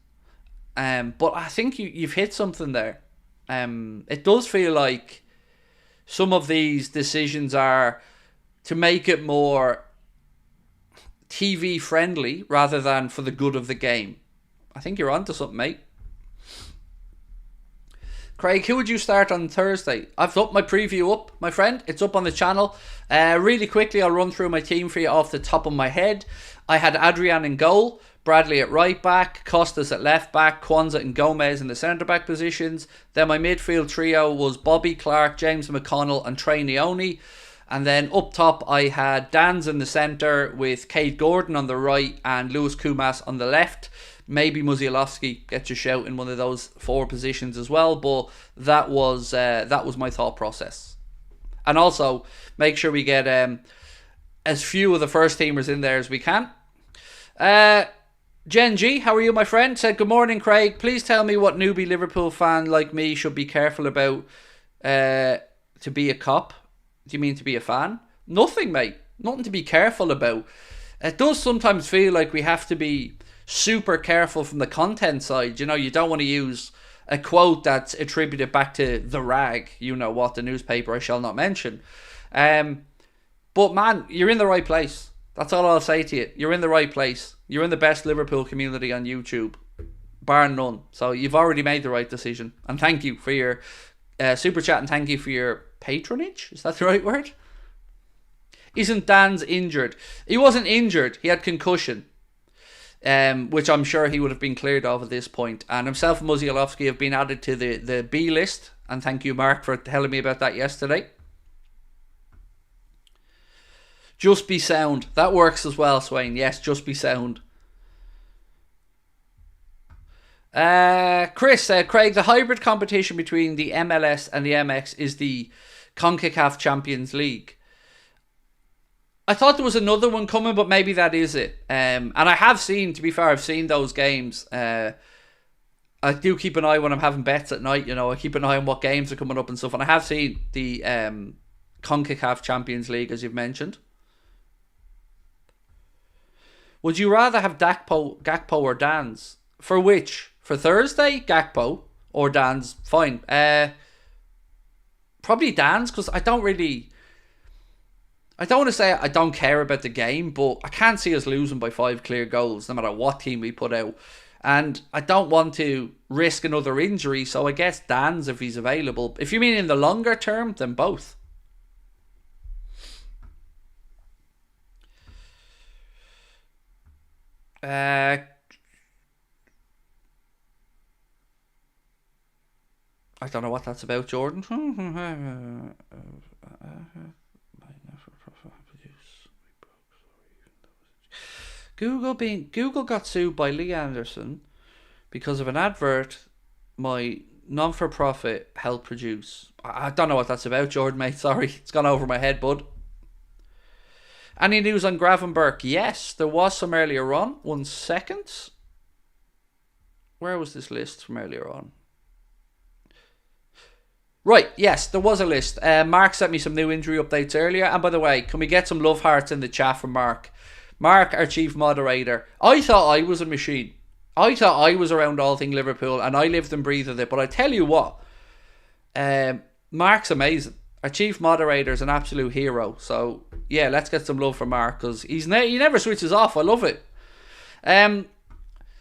[SPEAKER 1] But I think you've hit something there. It does feel like some of these decisions are to make it more TV friendly rather than for the good of the game. I think you're onto something, mate. Craig, who would you start on Thursday? I've put my preview up, my friend. It's up on the channel. Really quickly, I'll run through my team for you off the top of my head. I had Adrian in goal, Bradley at right back, Costas at left back, Kwanzaa and Gomez in the centre back positions. Then my midfield trio was Bobby Clark, James McConnell and Trey Neone. And then up top I had Danz in the centre with Kate Gordon on the right and Lewis Kumas on the left. Maybe Musialowski gets a shout in one of those four positions as well, but that was my thought process. And also make sure we get as few of the first teamers in there as we can. Jen G, how are you, my friend? Said, good morning, Craig. Please tell me what newbie Liverpool fan like me should be careful about to be a cop. Do you mean to be a fan? Nothing, mate. Nothing to be careful about. It does sometimes feel like we have to be super careful from the content side. You know, you don't want to use a quote that's attributed back to The Rag, you know what, the newspaper I shall not mention. But man, you're in the right place. That's all I'll say to you. You're in the right place. You're in the best Liverpool community on YouTube, bar none. So you've already made the right decision. And thank you for your super chat, and thank you for your patronage. Is that the right word? Isn't Dan's injured? He wasn't injured. He had concussion, which I'm sure he would have been cleared of at this point. And himself and Muzialowski have been added to the B list. And thank you, Mark, for telling me about that yesterday. Just be sound. That works as well, Swain. Yes, just be sound. Chris said, Craig, the hybrid competition between the MLS and the MX is the CONCACAF Champions League. I thought there was another one coming, but maybe that is it. And I have seen, to be fair, I've seen those games. I do keep an eye when I'm having bets at night, you know. I keep an eye on what games are coming up and stuff. And I have seen the CONCACAF Champions League, as you've mentioned. Would you rather have Gakpo or Dan's? For which? For Thursday, Gakpo or Dan's? Fine. Probably Dan's, because I don't want to say I don't care about the game, but I can't see us losing by 5 clear goals, no matter what team we put out. And I don't want to risk another injury, so I guess Dan's if he's available. If you mean in the longer term, then both. I don't know what that's about, Jordan. Google got sued by Lee Anderson because of an advert my non-for-profit helped produce. I don't know what that's about, Jordan, mate. Sorry, it's gone over my head, bud. Any news on Gravenberch? Yes, there was some earlier on. 1 second. Where was this list from earlier on? Right, yes, there was a list. Mark sent me some new injury updates earlier. And by the way, can we get some love hearts in the chat from Mark? Mark, our chief moderator. I thought I was a machine. I thought I was around all thing Liverpool and I lived and breathed it. But I tell you what, Mark's amazing. Our chief moderator is an absolute hero. So, yeah, let's get some love for Mark because he never switches off. I love it.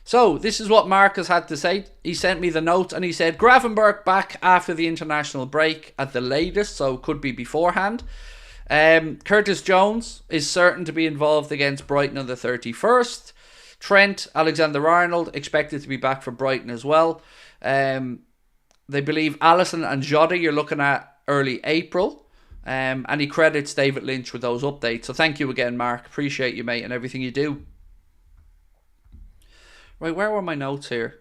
[SPEAKER 1] So, this is what Mark has had to say. He sent me the notes and he said, Gravenberch back after the international break at the latest, so could be beforehand. Curtis Jones is certain to be involved against Brighton on the 31st. Trent Alexander-Arnold expected to be back for Brighton as well. They believe Alisson and Jota you're looking at early April. And he credits David Lynch with those updates. So thank you again, Mark. Appreciate you, mate, and everything you do. Right, where were my notes here?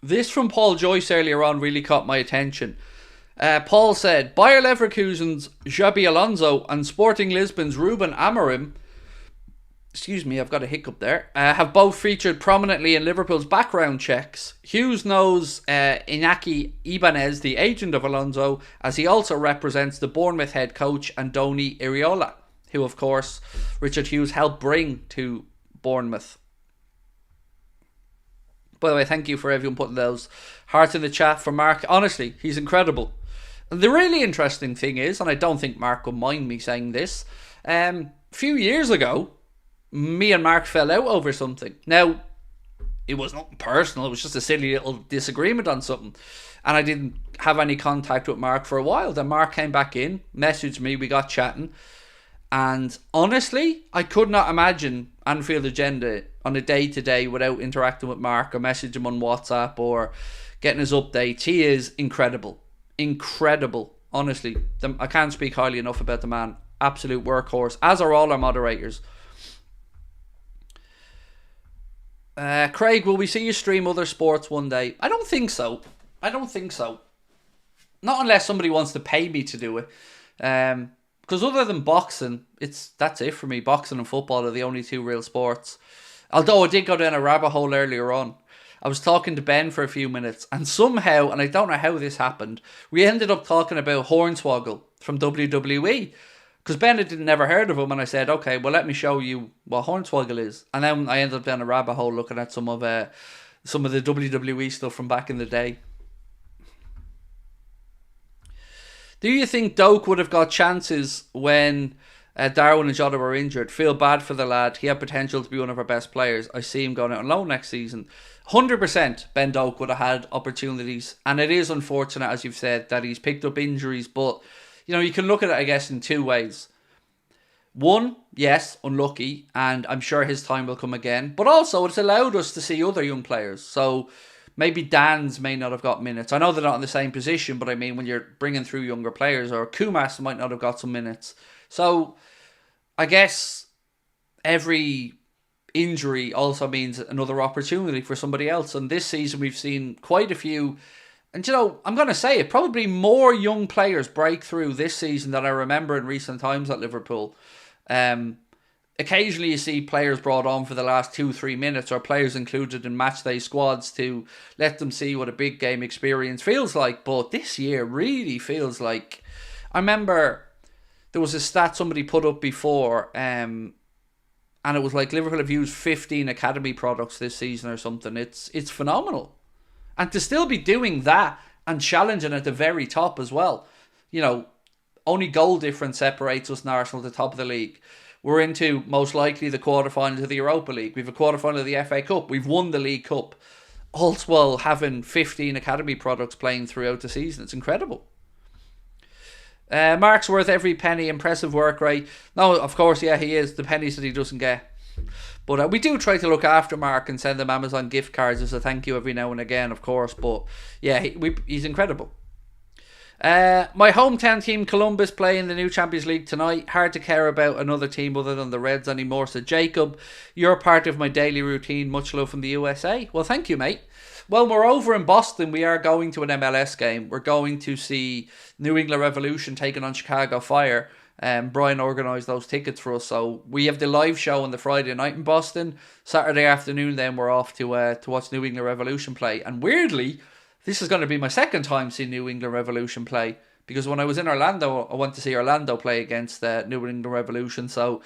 [SPEAKER 1] This from Paul Joyce earlier on really caught my attention. Paul said, Bayer Leverkusen's Xabi Alonso and Sporting Lisbon's Ruben Amorim, excuse me, I've got a hiccup there, have both featured prominently in Liverpool's background checks. Hughes knows Iñaki Ibanez, the agent of Alonso, as he also represents the Bournemouth head coach Andoni Iraola, who of course Richard Hughes helped bring to Bournemouth. By the way, thank you for everyone putting those hearts in the chat for Mark. Honestly, he's incredible. And the really interesting thing is, and I don't think Mark will mind me saying this, a few years ago, me and Mark fell out over something. Now, it was nothing personal, it was just a silly little disagreement on something. And I didn't have any contact with Mark for a while. Then Mark came back in, messaged me, we got chatting. And honestly, I could not imagine Anfield Agenda on a day-to-day without interacting with Mark or messaging him on WhatsApp or getting his updates. He is incredible. Incredible. Honestly, I can't speak highly enough about the man. Absolute workhorse, as are all our moderators. Craig, will we see you stream other sports one day? I don't think so. Not unless somebody wants to pay me to do it. Because other than boxing, that's it for me. Boxing and football are the only two real sports. Although I did go down a rabbit hole earlier on. I was talking to Ben for a few minutes, and somehow, and I don't know how this happened, we ended up talking about Hornswoggle from WWE. Because Ben had never heard of him, and I said, okay, well, let me show you what Hornswoggle is. And then I ended up down a rabbit hole looking at some of the WWE stuff from back in the day. Do you think Doak would have got chances when Darwin and Jota were injured? Feel bad for the lad. He had potential to be one of our best players. I see him going out on loan next season. 100% Ben Doak would have had opportunities. And it is unfortunate, as you've said, that he's picked up injuries. But, you can look at it, I guess, in two ways. One, yes, unlucky. And I'm sure his time will come again. But also, it's allowed us to see other young players. So maybe Dan's may not have got minutes. I know they're not in the same position, but I mean, when you're bringing through younger players, or Kumas might not have got some minutes. So I guess every injury also means another opportunity for somebody else. And this season we've seen quite a few. And I'm going to say it, probably more young players break through this season than I remember in recent times at Liverpool. Occasionally you see players brought on for the last 2-3 minutes, or players included in matchday squads to let them see what a big game experience feels like. But this year really feels like... I remember there was a stat somebody put up before, and it was like Liverpool have used 15 academy products this season or something. It's phenomenal. And to still be doing that and challenging at the very top as well. Only goal difference separates us and Arsenal at the top of the league. We're into, most likely, the quarterfinals of the Europa League. We've a quarterfinal of the FA Cup. We've won the League Cup. All while having 15 academy products playing throughout the season. It's incredible. Mark's worth every penny. Impressive work rate. No, of course, yeah, he is. The pennies that he doesn't get. But we do try to look after Mark and send him Amazon gift cards as a thank you every now and again, of course. But yeah, he's incredible. My hometown team, Columbus, play in the new Champions League tonight. Hard to care about another team other than the Reds anymore. So Jacob, you're part of my daily routine. Much love from the USA. Well, thank you, mate. Well, we're over in Boston. We are going to an MLS game. We're going to see New England Revolution taking on Chicago Fire. Brian organised those tickets for us. So we have the live show on the Friday night in Boston. Saturday afternoon then we're off to watch New England Revolution play. And weirdly, this is going to be my second time seeing New England Revolution play, because when I was in Orlando, I went to see Orlando play against New England Revolution. So,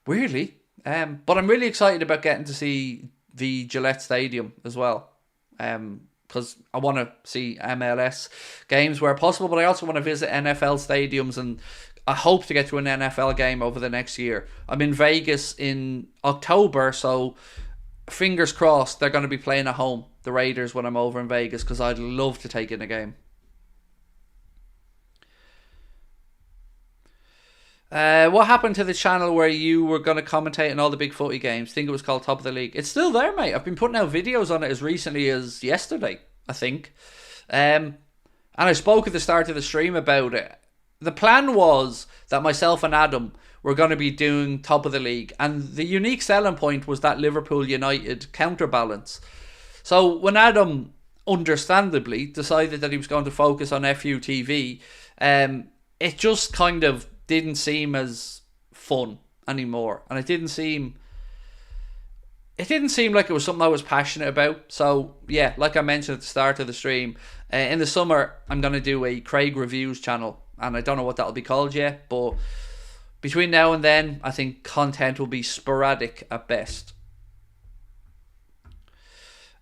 [SPEAKER 1] weirdly. But I'm really excited about getting to see the Gillette Stadium as well. Because I want to see MLS games where possible, but I also want to visit NFL stadiums, and I hope to get to an NFL game over the next year. I'm in Vegas in October, so fingers crossed they're going to be playing at home, the Raiders, when I'm over in Vegas, because I'd love to take in a game. What happened to the channel where you were going to commentate on all the big footy games? I think it was called Top of the League. It's still there, mate. I've been putting out videos on it as recently as yesterday, I think. And I spoke at the start of the stream about it. The plan was that myself and Adam were going to be doing Top of the League, and the unique selling point was that Liverpool United counterbalance. So when Adam, understandably, decided that he was going to focus on FUTV, it just kind of didn't seem as fun anymore, and it didn't seem like it was something I was passionate about. So yeah, like I mentioned at the start of the stream, in the summer I'm going to do a Craig Reviews channel, and I don't know what that'll be called yet, but between now and then I think content will be sporadic at best.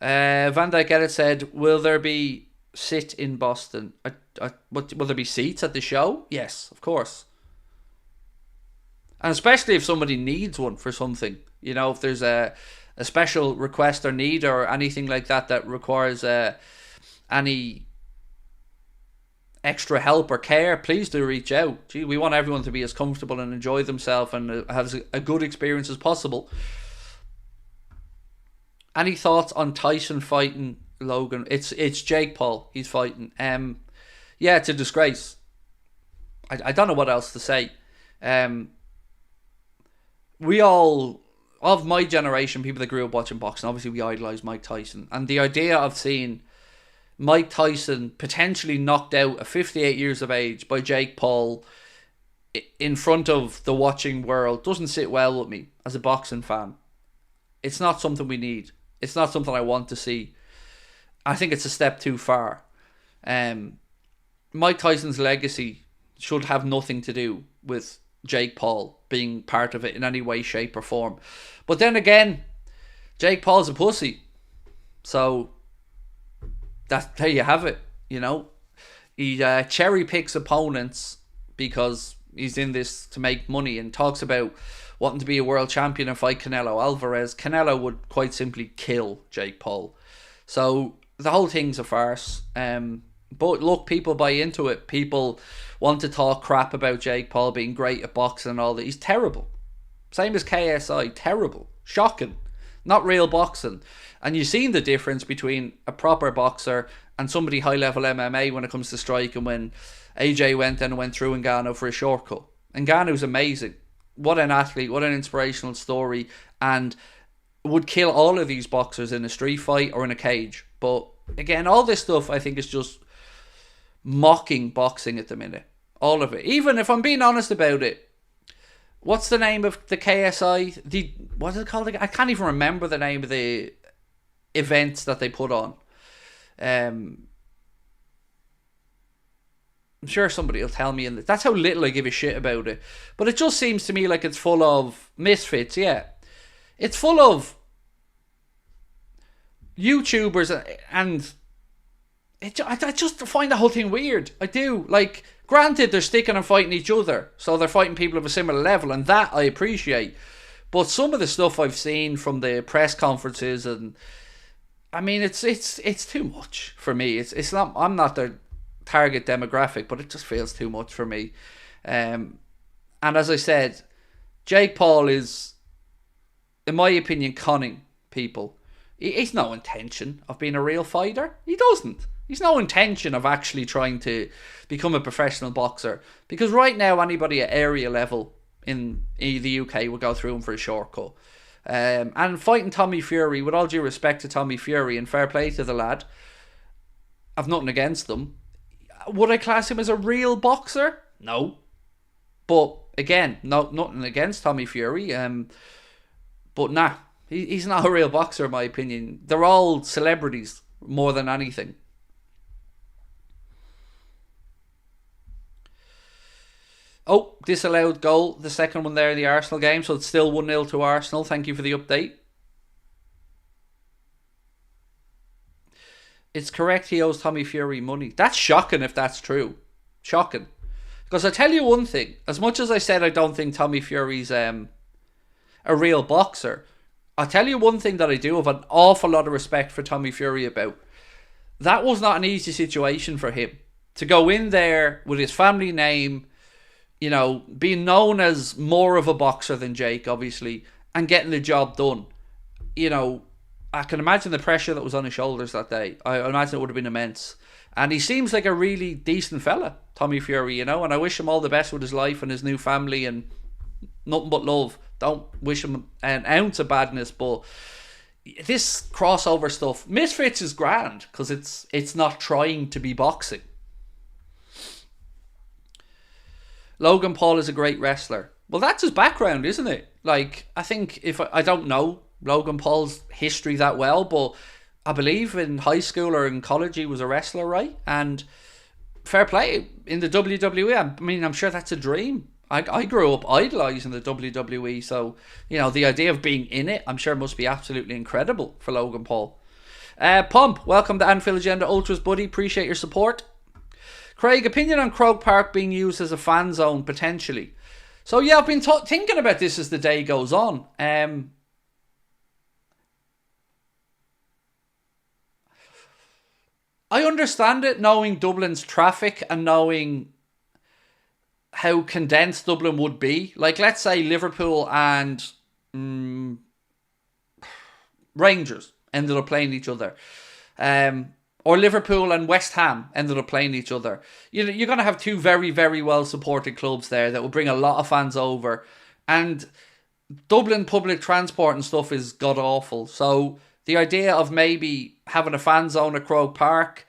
[SPEAKER 1] Van Dijk Edit said, will there be sit in Boston? Will there be seats at the show? Yes, of course. And especially if somebody needs one for something. If there's a special request or need or anything like that requires any extra help or care, please do reach out. Gee, we want everyone to be as comfortable and enjoy themselves and have a good experience as possible. Any thoughts on Tyson fighting Logan? It's Jake Paul he's fighting. Yeah, it's a disgrace. I don't know what else to say. We all, of my generation, people that grew up watching boxing, obviously we idolise Mike Tyson. And the idea of seeing Mike Tyson potentially knocked out at 58 years of age by Jake Paul in front of the watching world doesn't sit well with me as a boxing fan. It's not something we need. It's not something I want to see. I think it's a step too far. Mike Tyson's legacy should have nothing to do with Jake Paul being part of it in any way, shape or form. But then again, Jake Paul's a pussy. So there you have it, you know. He cherry picks opponents because he's in this to make money and talks about wanting to be a world champion and fight Canelo Alvarez. Canelo would quite simply kill Jake Paul. So the whole thing's a farce. But look, people buy into it. People want to talk crap about Jake Paul being great at boxing and all that. He's terrible. Same as KSI. Terrible. Shocking. Not real boxing. And you've seen the difference between a proper boxer and somebody high-level MMA when it comes to striking, when AJ went and went through Ngannou for a shortcut. Ngannou's amazing. What an athlete. What an inspirational story. And would kill all of these boxers in a street fight or in a cage. But again, all this stuff I think is just mocking boxing at the minute. All of it. Even if I'm being honest about it, what's the name of the KSI? What is it called? I can't even remember the name of the events that they put on. I'm sure somebody will tell me. That's how little I give a shit about it. But it just seems to me like it's full of misfits, yeah. It's full of YouTubers and I just find the whole thing weird. I do. Like, granted, they're sticking and fighting each other, so they're fighting people of a similar level, and that I appreciate. But some of the stuff I've seen from the press conferences, and I mean, it's too much for me. It's not. I'm not their target demographic, but it just feels too much for me. And as I said, Jake Paul is, in my opinion, conning people. He's no intention of being a real fighter. He doesn't. He's no intention of actually trying to become a professional boxer. Because right now, anybody at area level in the UK will go through him for a shortcut. And fighting Tommy Fury, with all due respect to Tommy Fury and fair play to the lad, I've nothing against them. Would I class him as a real boxer? No. But again, nothing against Tommy Fury. But nah, he's not a real boxer in my opinion. They're all celebrities more than anything. Oh, disallowed goal, the second one there in the Arsenal game, so it's still 1-0 to Arsenal. Thank you for the update. It's correct, he owes Tommy Fury money. That's shocking if that's true. Shocking. Because I tell you one thing, as much as I said I don't think Tommy Fury's a real boxer, I'll tell you one thing that I do have an awful lot of respect for Tommy Fury about. That was not an easy situation for him. To go in there with his family name, you know, being known as more of a boxer than Jake, obviously, and getting the job done. You know, I can imagine the pressure that was on his shoulders that day. I imagine it would have been immense. And he seems like a really decent fella, Tommy Fury, you know, and I wish him all the best with his life and his new family and nothing but love. Don't wish him an ounce of badness, but this crossover stuff, Misfits is grand because it's not trying to be boxing. Logan Paul is a great wrestler. Well, that's his background, isn't it? Like, I think I don't know Logan Paul's history that well, but I believe in high school or in college he was a wrestler, right? And fair play in the WWE. I mean, I'm sure that's a dream. I grew up idolising the WWE, so, you know, the idea of being in it, I'm sure must be absolutely incredible for Logan Paul. Pump, welcome to Anfield Agenda Ultras, buddy. Appreciate your support. Craig, opinion on Croke Park being used as a fan zone, potentially. So, yeah, I've been thinking about this as the day goes on. I understand it, knowing Dublin's traffic and knowing how condensed Dublin would be. Like, let's say Liverpool and Rangers ended up playing each other. Or Liverpool and West Ham ended up playing each other. You're going to have two very, very well supported clubs there that will bring a lot of fans over. And Dublin public transport and stuff is god awful. So the idea of maybe having a fan zone at Croke Park,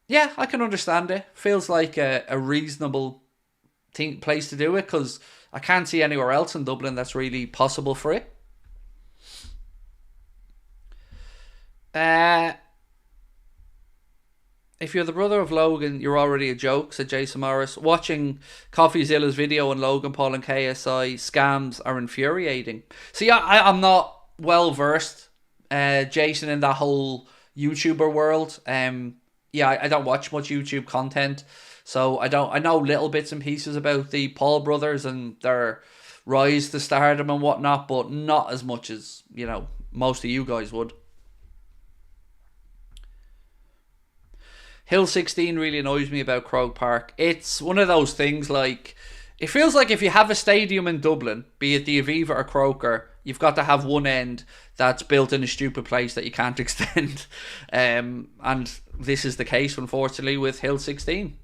[SPEAKER 1] yeah, I can understand it. Feels like a reasonable place to do it, because I can't see anywhere else in Dublin that's really possible for it. If you're the brother of Logan, you're already a joke, said Jason Morris. Watching CoffeeZilla's video on Logan Paul and KSI scams are infuriating. See, I'm not well versed, Jason, in that whole YouTuber world. I don't watch much YouTube content, so I know little bits and pieces about the Paul brothers and their rise to stardom and whatnot, but not as much as, most of you guys would. Hill 16 really annoys me about Croke Park. It's one of those things, like, it feels like if you have a stadium in Dublin, be it the Aviva or Croker, you've got to have one end that's built in a stupid place that you can't extend. And this is the case, unfortunately, with Hill 16.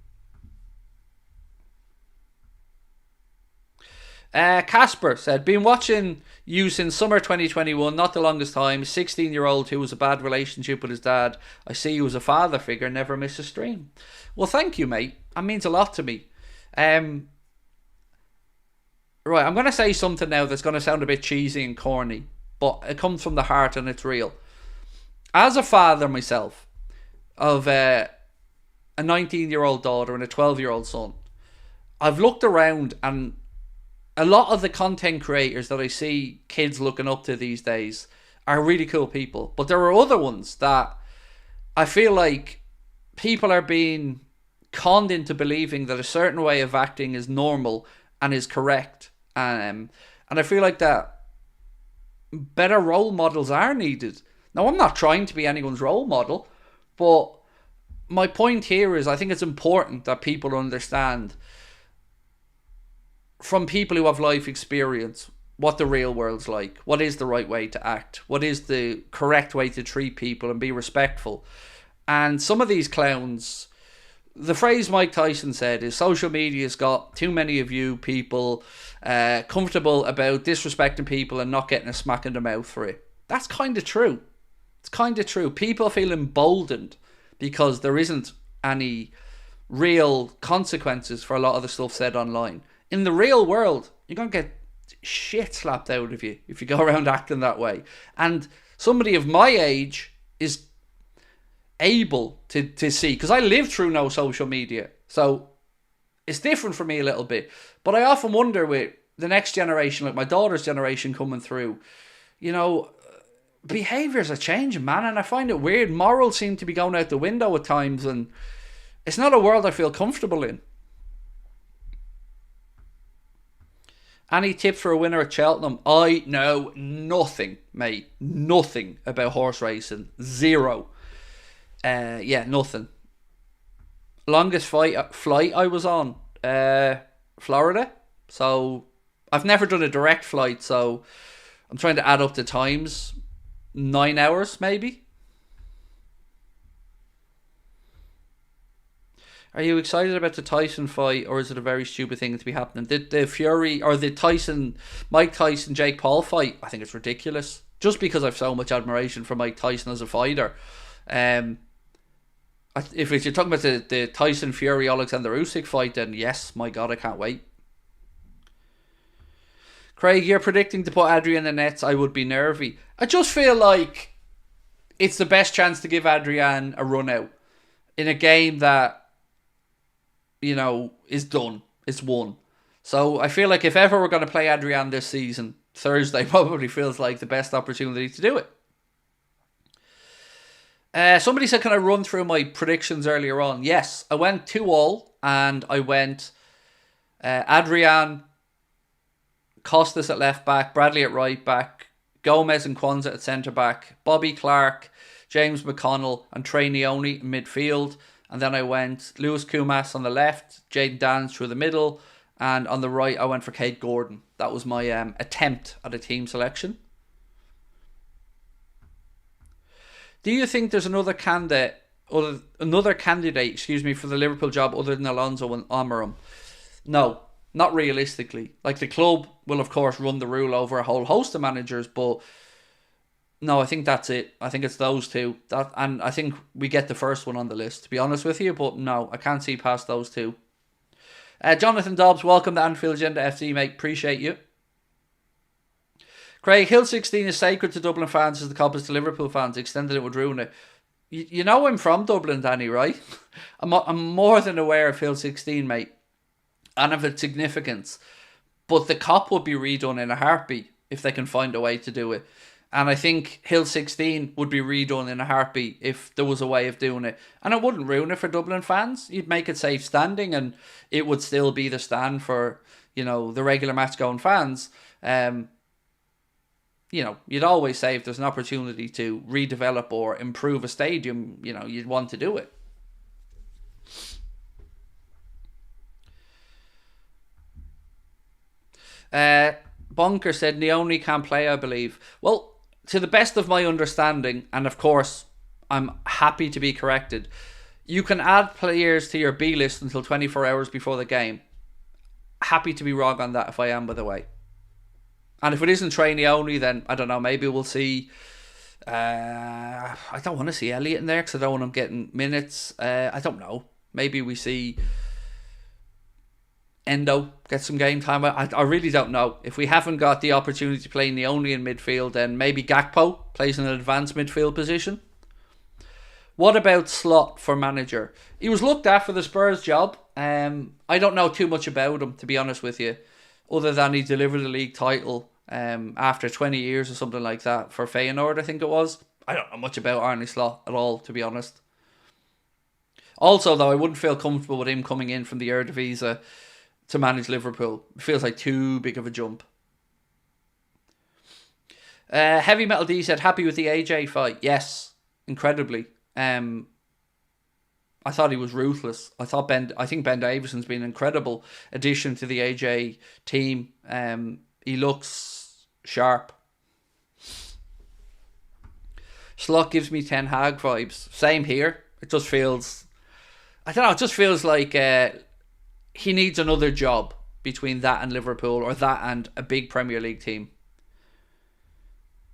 [SPEAKER 1] Casper said, been watching you since summer 2021, not the longest time. 16-year-old who was a bad relationship with his dad. I see you as a father figure, never miss a stream. Well, thank you, mate. That means a lot to me. Right, I'm going to say something now that's going to sound a bit cheesy and corny, but it comes from the heart and it's real. As a father myself of a 19-year-old daughter and a 12-year-old son, I've looked around, and a lot of the content creators that I see kids looking up to these days are really cool people. But there are other ones that I feel like people are being conned into believing that a certain way of acting is normal and is correct. And I feel like that better role models are needed. Now, I'm not trying to be anyone's role model, but my point here is I think it's important that people understand, from people who have life experience, what the real world's like. What is the right way to act? What is the correct way to treat people and be respectful? And some of these clowns, the phrase Mike Tyson said is, social media's got too many of you people comfortable about disrespecting people and not getting a smack in the mouth for it. That's kind of true. It's kind of true. People feel emboldened because there isn't any real consequences for a lot of the stuff said online. In the real world, you're going to get shit slapped out of you if you go around acting that way. And somebody of my age is able to see, because I lived through no social media, so it's different for me a little bit. But I often wonder, with the next generation, like my daughter's generation coming through, behaviours are changing, man, and I find it weird. Morals seem to be going out the window at times, and it's not a world I feel comfortable in. Any tips for a winner at Cheltenham? I know nothing, mate. Nothing about horse racing. Zero. Nothing. Longest flight I was on? Florida. So, I've never done a direct flight, so I'm trying to add up the times. 9 hours, maybe? Are you excited about the Tyson fight, or is it a very stupid thing to be happening? The Fury, or the Mike Tyson, Jake Paul fight, I think it's ridiculous. Just because I've so much admiration for Mike Tyson as a fighter. If you're talking about the Tyson Fury Alexander Usyk fight, then yes, my God, I can't wait. Craig, you're predicting to put Adrian in the nets. I would be nervy. I just feel like it's the best chance to give Adrian a run out in a game that, is done. It's won. So I feel like if ever we're going to play Adrian this season, Thursday probably feels like the best opportunity to do it. Somebody said, can I run through my predictions earlier on? Yes, I went 2-2, and I went Adrian, Costas at left back, Bradley at right back, Gomez and Kwanzaa at centre back, Bobby Clark, James McConnell and Trey Neone in midfield. And then I went Lewis Kumas on the left, Jayden Dance through the middle, and on the right I went for Kate Gordon. That was my attempt at a team selection. Do you think there's another candidate, for the Liverpool job other than Alonso and Omeram? No, not realistically. Like, the club will of course run the rule over a whole host of managers, but no, I think that's it. I think it's those two. And I think we get the first one on the list, to be honest with you. But no, I can't see past those two. Jonathan Dobbs, welcome to Anfield Agenda FC, mate. Appreciate you. Craig, Hill 16 is sacred to Dublin fans as the Cop is to Liverpool fans. Extended it would ruin it. You know I'm from Dublin, Danny, right? I'm more than aware of Hill 16, mate, and of its significance. But the Cop would be redone in a heartbeat if they can find a way to do it. And I think Hill 16 would be redone in a heartbeat if there was a way of doing it. And it wouldn't ruin it for Dublin fans. You'd make it safe standing and it would still be the stand for, you know, the regular match-going fans. You know, you'd always say if there's an opportunity to redevelop or improve a stadium, you know, you'd want to do it. Bunker said Neoni can't play, I believe. Well, to the best of my understanding, and of course, I'm happy to be corrected, you can add players to your B list until 24 hours before the game. Happy to be wrong on that if I am, by the way. And if it isn't trainee only, then I don't know, maybe we'll see... I don't want to see Elliott in there because I don't want him getting minutes. I don't know. Maybe we see Endo get some game time. I really don't know. If we haven't got the opportunity to play Neoni in midfield, then maybe Gakpo plays in an advanced midfield position. What about Slot for manager? He was looked at for the Spurs job. I don't know too much about him, to be honest with you, other than he delivered the league title after 20 years or something like that for Feyenoord, I think it was. I don't know much about Arne Slot at all, to be honest. Also, though, I wouldn't feel comfortable with him coming in from the Eredivisie to manage Liverpool. It feels like too big of a jump. Heavy Metal D said, happy with the AJ fight. Yes, incredibly. I thought he was ruthless. I think Ben Davison's been an incredible addition to the AJ team. He looks sharp. Slot gives me Ten Hag vibes. Same here. It just feels... I don't know, it just feels like he needs another job between that and Liverpool, or that and a big Premier League team.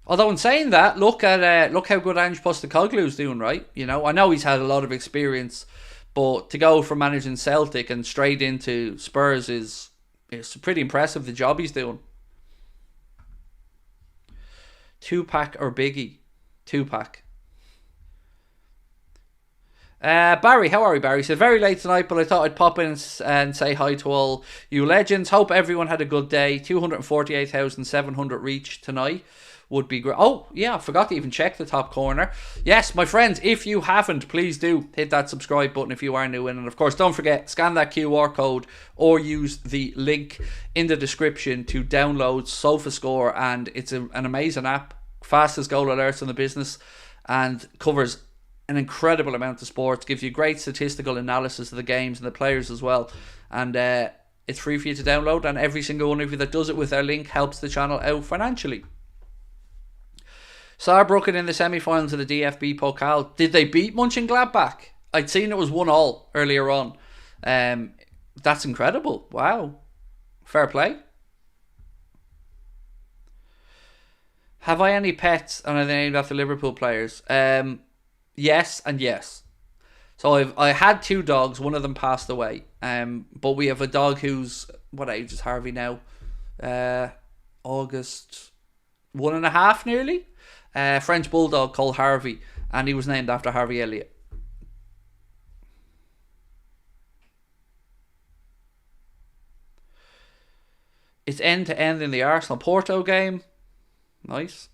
[SPEAKER 1] Although in saying that, look how good Ange Postecoglou's doing, right? You know, I know he's had a lot of experience, but to go from managing Celtic and straight into Spurs is pretty impressive, the job he's doing. Tupac or Biggie? Tupac. Barry, how are we, Barry? Said, very late tonight, but I thought I'd pop in and say hi to all you legends. Hope everyone had a good day. 248,700 reach tonight would be great. Oh, yeah, I forgot to even check the top corner. Yes, my friends, if you haven't, please do hit that subscribe button if you are new in. And of course, don't forget, scan that QR code or use the link in the description to download SofaScore. And it's an amazing app. Fastest goal alerts in the business and covers an incredible amount of sports, gives you great statistical analysis of the games and the players as well, and it's free for you to download, and every single one of you that does it with our link helps the channel out financially. Saarbrücken in the semi-finals of the DFB Pokal. Did they beat Mönchengladbach? I'd seen it was 1-1 earlier on. That's incredible. Wow. Fair play. Have I any pets and are they named after Liverpool players? Yes and yes. So I had two dogs. One of them passed away. But we have a dog who's, what age is Harvey now? August 1.5 nearly. French bulldog called Harvey, and he was named after Harvey Elliott. It's end to end in the Arsenal Porto game. Nice.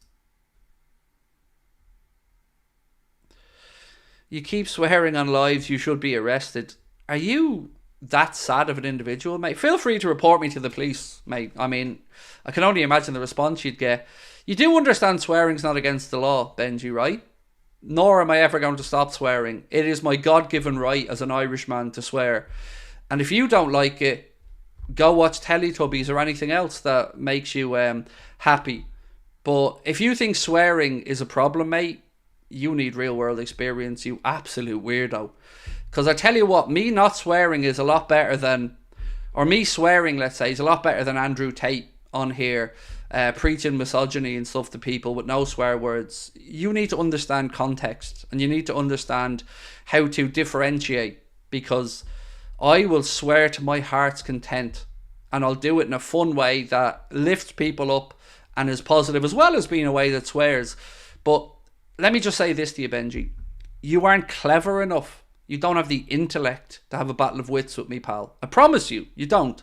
[SPEAKER 1] You keep swearing on lives, you should be arrested. Are you that sad of an individual, mate? Feel free to report me to the police, mate. I mean, I can only imagine the response you'd get. You do understand swearing's not against the law, Benji, right? Nor am I ever going to stop swearing. It is my God-given right as an Irishman to swear. And if you don't like it, go watch Teletubbies or anything else that makes you happy. But if you think swearing is a problem, mate, you need real world experience, you absolute weirdo. Because I tell you what, me not swearing is a lot better than, or me swearing, let's say, is a lot better than Andrew Tate on here preaching misogyny and stuff to people with no swear words. You need to understand context and you need to understand how to differentiate, because I will swear to my heart's content, and I'll do it in a fun way that lifts people up and is positive, as well as being a way that swears. But let me just say this to you, Benji. You aren't clever enough. You don't have the intellect to have a battle of wits with me, pal. I promise you, you don't.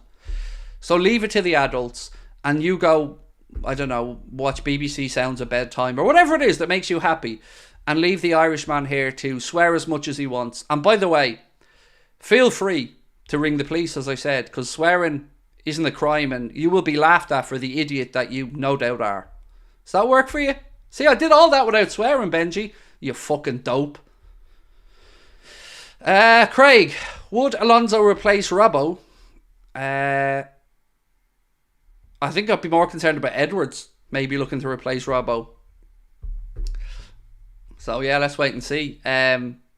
[SPEAKER 1] So leave it to the adults, and you go, I don't know, watch BBC Sounds at bedtime, or whatever it is that makes you happy, and leave the Irishman here to swear as much as he wants. And by the way, feel free to ring the police, as I said, because swearing isn't a crime, and you will be laughed at for the idiot that you no doubt are. Does that work for you? See, I did all that without swearing, Benji. You fucking dope. Craig, would Alonso replace Robbo? I think I'd be more concerned about Edwards maybe looking to replace Robbo. So yeah, let's wait and see.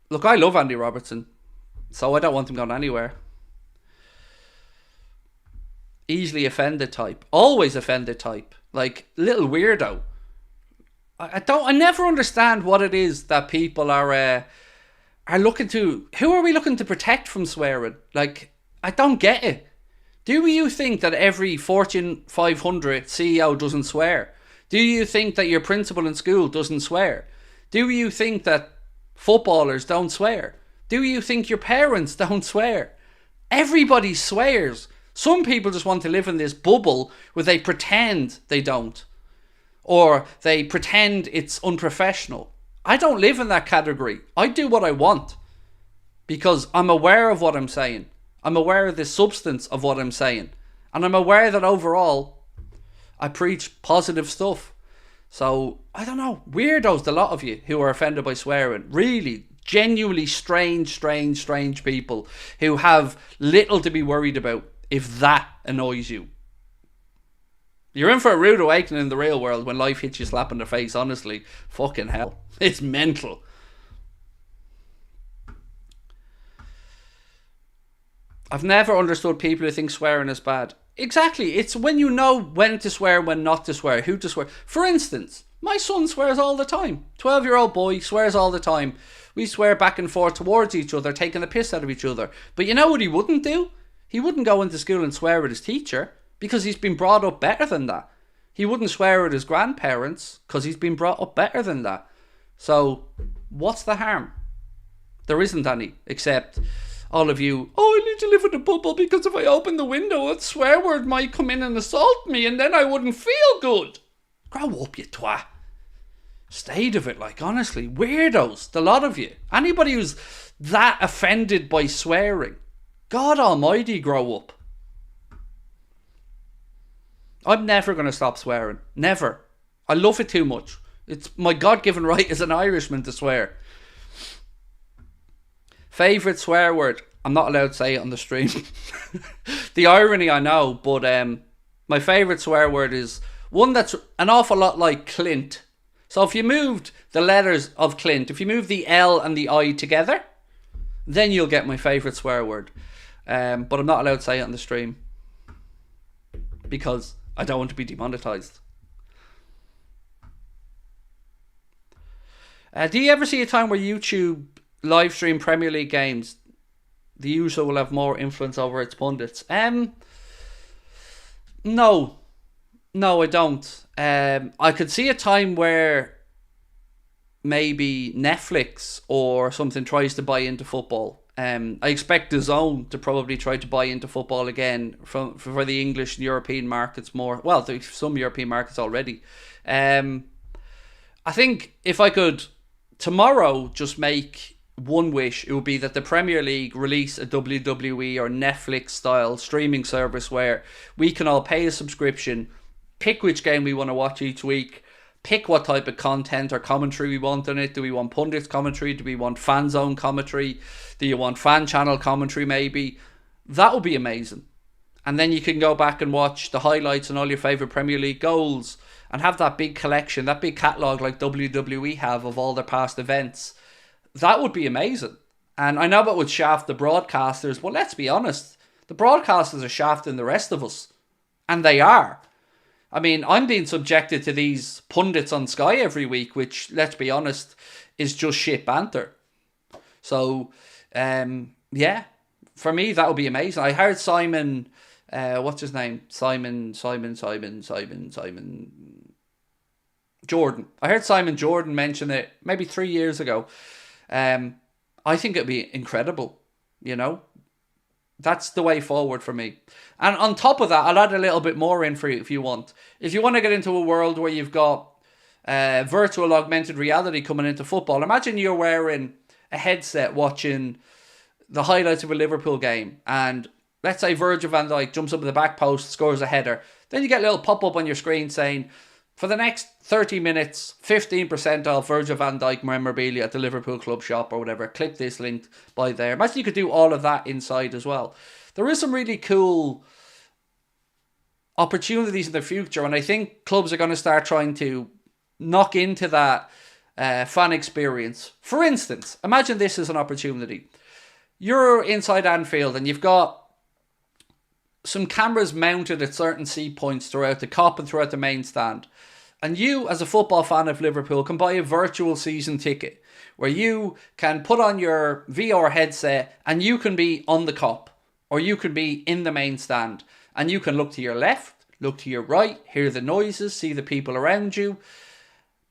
[SPEAKER 1] Look, I love Andy Robertson, so I don't want him going anywhere. Easily offended type. Always offended type. Like, little weirdo. I never understand what it is that people are looking to. Who are we looking to protect from swearing? Like, I don't get it. Do you think that every Fortune 500 CEO doesn't swear? Do you think that your principal in school doesn't swear? Do you think that footballers don't swear? Do you think your parents don't swear? Everybody swears. Some people just want to live in this bubble where they pretend they don't. Or they pretend it's unprofessional. I don't live in that category. I do what I want. Because I'm aware of what I'm saying. I'm aware of the substance of what I'm saying. And I'm aware that overall, I preach positive stuff. So, I don't know. Weirdos, the lot of you who are offended by swearing. Really, genuinely strange people who have little to be worried about if that annoys you. You're in for a rude awakening in the real world when life hits you slap in the face, honestly. Fucking hell. It's mental. I've never understood people who think swearing is bad. Exactly. It's when you know when to swear, when not to swear, who to swear. For instance, my son swears all the time. 12-year-old boy swears all the time. We swear back and forth towards each other, taking the piss out of each other. But you know what he wouldn't do? He wouldn't go into school and swear at his teacher, because he's been brought up better than that. He wouldn't swear at his grandparents because he's been brought up better than that. So, what's the harm? There isn't any, except all of you, I need to live in a bubble because if I open the window, a swear word might come in and assault me and then I wouldn't feel good. Grow up, you twat. State of it, like, honestly. Weirdos, the lot of you. Anybody who's that offended by swearing, God almighty, grow up. I'm never going to stop swearing. Never. I love it too much. It's my God-given right as an Irishman to swear. Favourite swear word? I'm not allowed to say it on the stream. The irony, I know, but my favourite swear word is one that's an awful lot like Clint. So if you moved the letters of Clint, if you move the L and the I together, then you'll get my favourite swear word. But I'm not allowed to say it on the stream because I don't want to be demonetized. Do you ever see a time where YouTube live stream Premier League games? The user will have more influence over its pundits. No, I don't. I could see a time where maybe Netflix or something tries to buy into football. I expect DAZN to probably try to buy into football again for the English and European markets more. Well, there's some European markets already. I think if I could tomorrow just make one wish, it would be that the Premier League release a WWE or Netflix style streaming service where we can all pay a subscription, pick which game we want to watch each week, pick what type of content or commentary we want on it. Do we want pundits commentary? Do we want fan zone commentary? Do you want fan channel commentary maybe? That would be amazing. And then you can go back and watch the highlights and all your favourite Premier League goals and have that big collection, that big catalogue like WWE have of all their past events. That would be amazing. And I know that would shaft the broadcasters, but let's be honest, the broadcasters are shafting the rest of us. And they are. I mean, I'm being subjected to these pundits on Sky every week, which, let's be honest, is just shit banter. So, yeah, for me, that would be amazing. I heard Simon, what's his name? Simon Jordan. I heard Simon Jordan mention it maybe 3 years ago. I think it'd be incredible, you know. That's the way forward for me. And on top of that, I'll add a little bit more in for you if you want. If you want to get into a world where you've got virtual augmented reality coming into football, imagine you're wearing a headset watching the highlights of a Liverpool game, and let's say Virgil van Dijk jumps up at the back post, scores a header. Then you get a little pop-up on your screen saying, for the next 30 minutes, 15% off Virgil van Dijk memorabilia at the Liverpool Club shop or whatever. Click this link by there. Imagine you could do all of that inside as well. There is some really cool opportunities in the future, and I think clubs are going to start trying to knock into that fan experience. For instance, imagine this as an opportunity. You're inside Anfield and you've got some cameras mounted at certain seat points throughout the Kop and throughout the main stand. And you, as a football fan of Liverpool, can buy a virtual season ticket where you can put on your VR headset and you can be on the Kop, or you can be in the main stand, and you can look to your left, look to your right, hear the noises, see the people around you.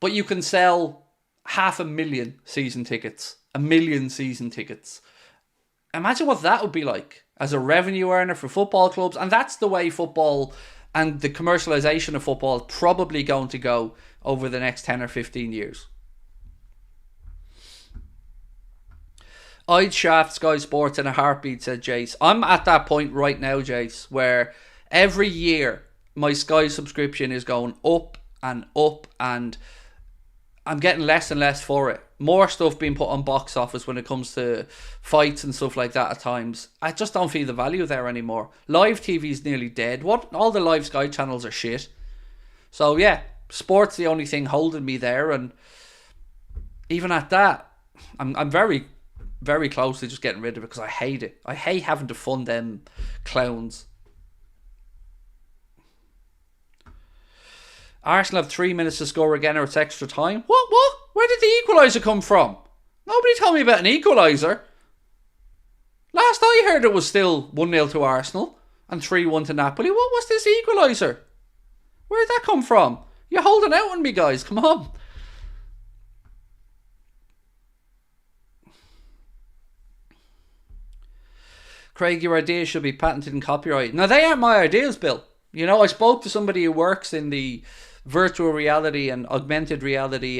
[SPEAKER 1] But you can sell 500,000 season tickets, 1 million season tickets. Imagine what that would be like as a revenue earner for football clubs. And that's the way football and the commercialisation of football is probably going to go over the next 10 or 15 years. I'd shaft Sky Sports in a heartbeat, said Jace. I'm at that point right now, Jace, where every year my Sky subscription is going up and up, and I'm getting less and less for it. More stuff being put on box office when it comes to fights and stuff like that at times. I just don't feel the value there anymore. Live TV is nearly dead. All the live Sky channels are shit. So yeah, sport's the only thing holding me there, and even at that, I'm very, very close to just getting rid of it because I hate it. I hate having to fund them clowns. Arsenal have 3 minutes to score again, or it's extra time. What? Where did the equaliser come from? Nobody told me about an equaliser. Last I heard it was still 1-0 to Arsenal and 3-1 to Napoli. What was this equaliser? Where did that come from? You're holding out on me, guys. Come on. Craig, your ideas should be patented and copyrighted. Now, they aren't my ideas, Bill. You know, I spoke to somebody who works in the virtual reality and augmented reality.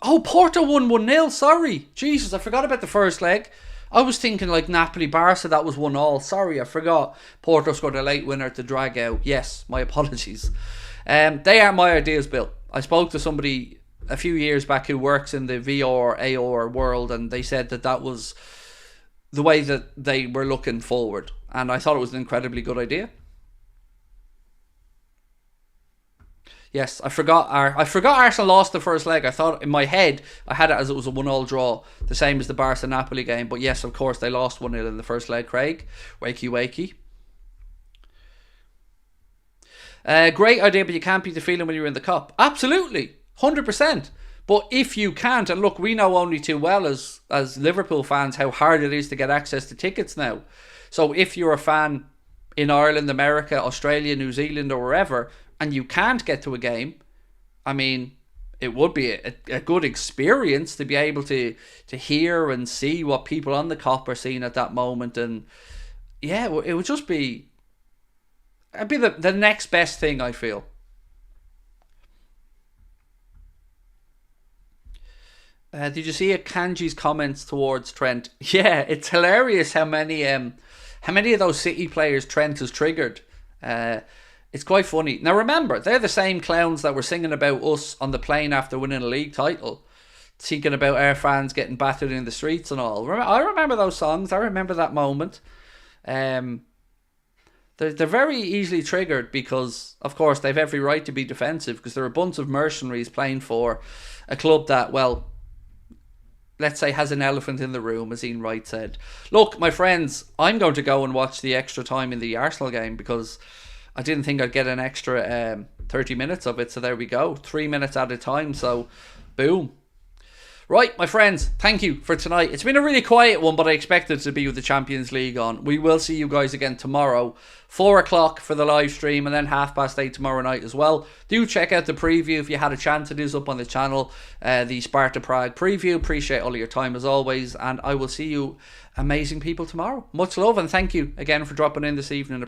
[SPEAKER 1] Porto won 1-0. Sorry. Jesus, I forgot about the first leg. I was thinking like Napoli-Barca, that was 1-1. Sorry, I forgot. Porto scored a late winner to drag out. Yes, my apologies. They aren't my ideas, Bill. I spoke to somebody a few years back who works in the VR, AR world, and they said that was the way that they were looking forward. And I thought it was an incredibly good idea. Yes, I forgot Arsenal lost the first leg. I thought in my head I had it as it was a 1-1 draw, the same as the Barca-Napoli game. But yes, of course, they lost 1-0 in the first leg, Craig. Wakey. Great idea, but you can't beat the feeling when you're in the Cup. Absolutely, 100%. But if you can't, and look, we know only too well as Liverpool fans how hard it is to get access to tickets now. So if you're a fan in Ireland, America, Australia, New Zealand, or wherever, and you can't get to a game, I mean, it would be a good experience to be able to hear and see what people on the Kop are seeing at that moment. And yeah, it would just be, it'd be the next best thing, I feel. Did you see Kanji's comments towards Trent? Yeah, it's hilarious how many of those City players Trent has triggered. It's quite funny. Now remember, they're the same clowns that were singing about us on the plane after winning a league title, speaking about our fans getting battered in the streets and all. I remember those songs. I remember that moment. They're very easily triggered because, of course, they've every right to be defensive because they're a bunch of mercenaries playing for a club that, well, let's say has an elephant in the room, as Ian Wright said. Look, my friends, I'm going to go and watch the extra time in the Arsenal game because I didn't think I'd get an extra 30 minutes of it. So there we go. 3 minutes at a time. So, boom. Right, my friends, thank you for tonight. It's been a really quiet one, but I expected it to be with the Champions League on. We will see you guys again tomorrow, 4 o'clock for the live stream, and then 8:30 tomorrow night as well. Do check out the preview if you had a chance. It is up on the channel, the Sparta Prague preview. Appreciate all of your time as always, and I will see you amazing people tomorrow. Much love, and thank you again for dropping in this evening.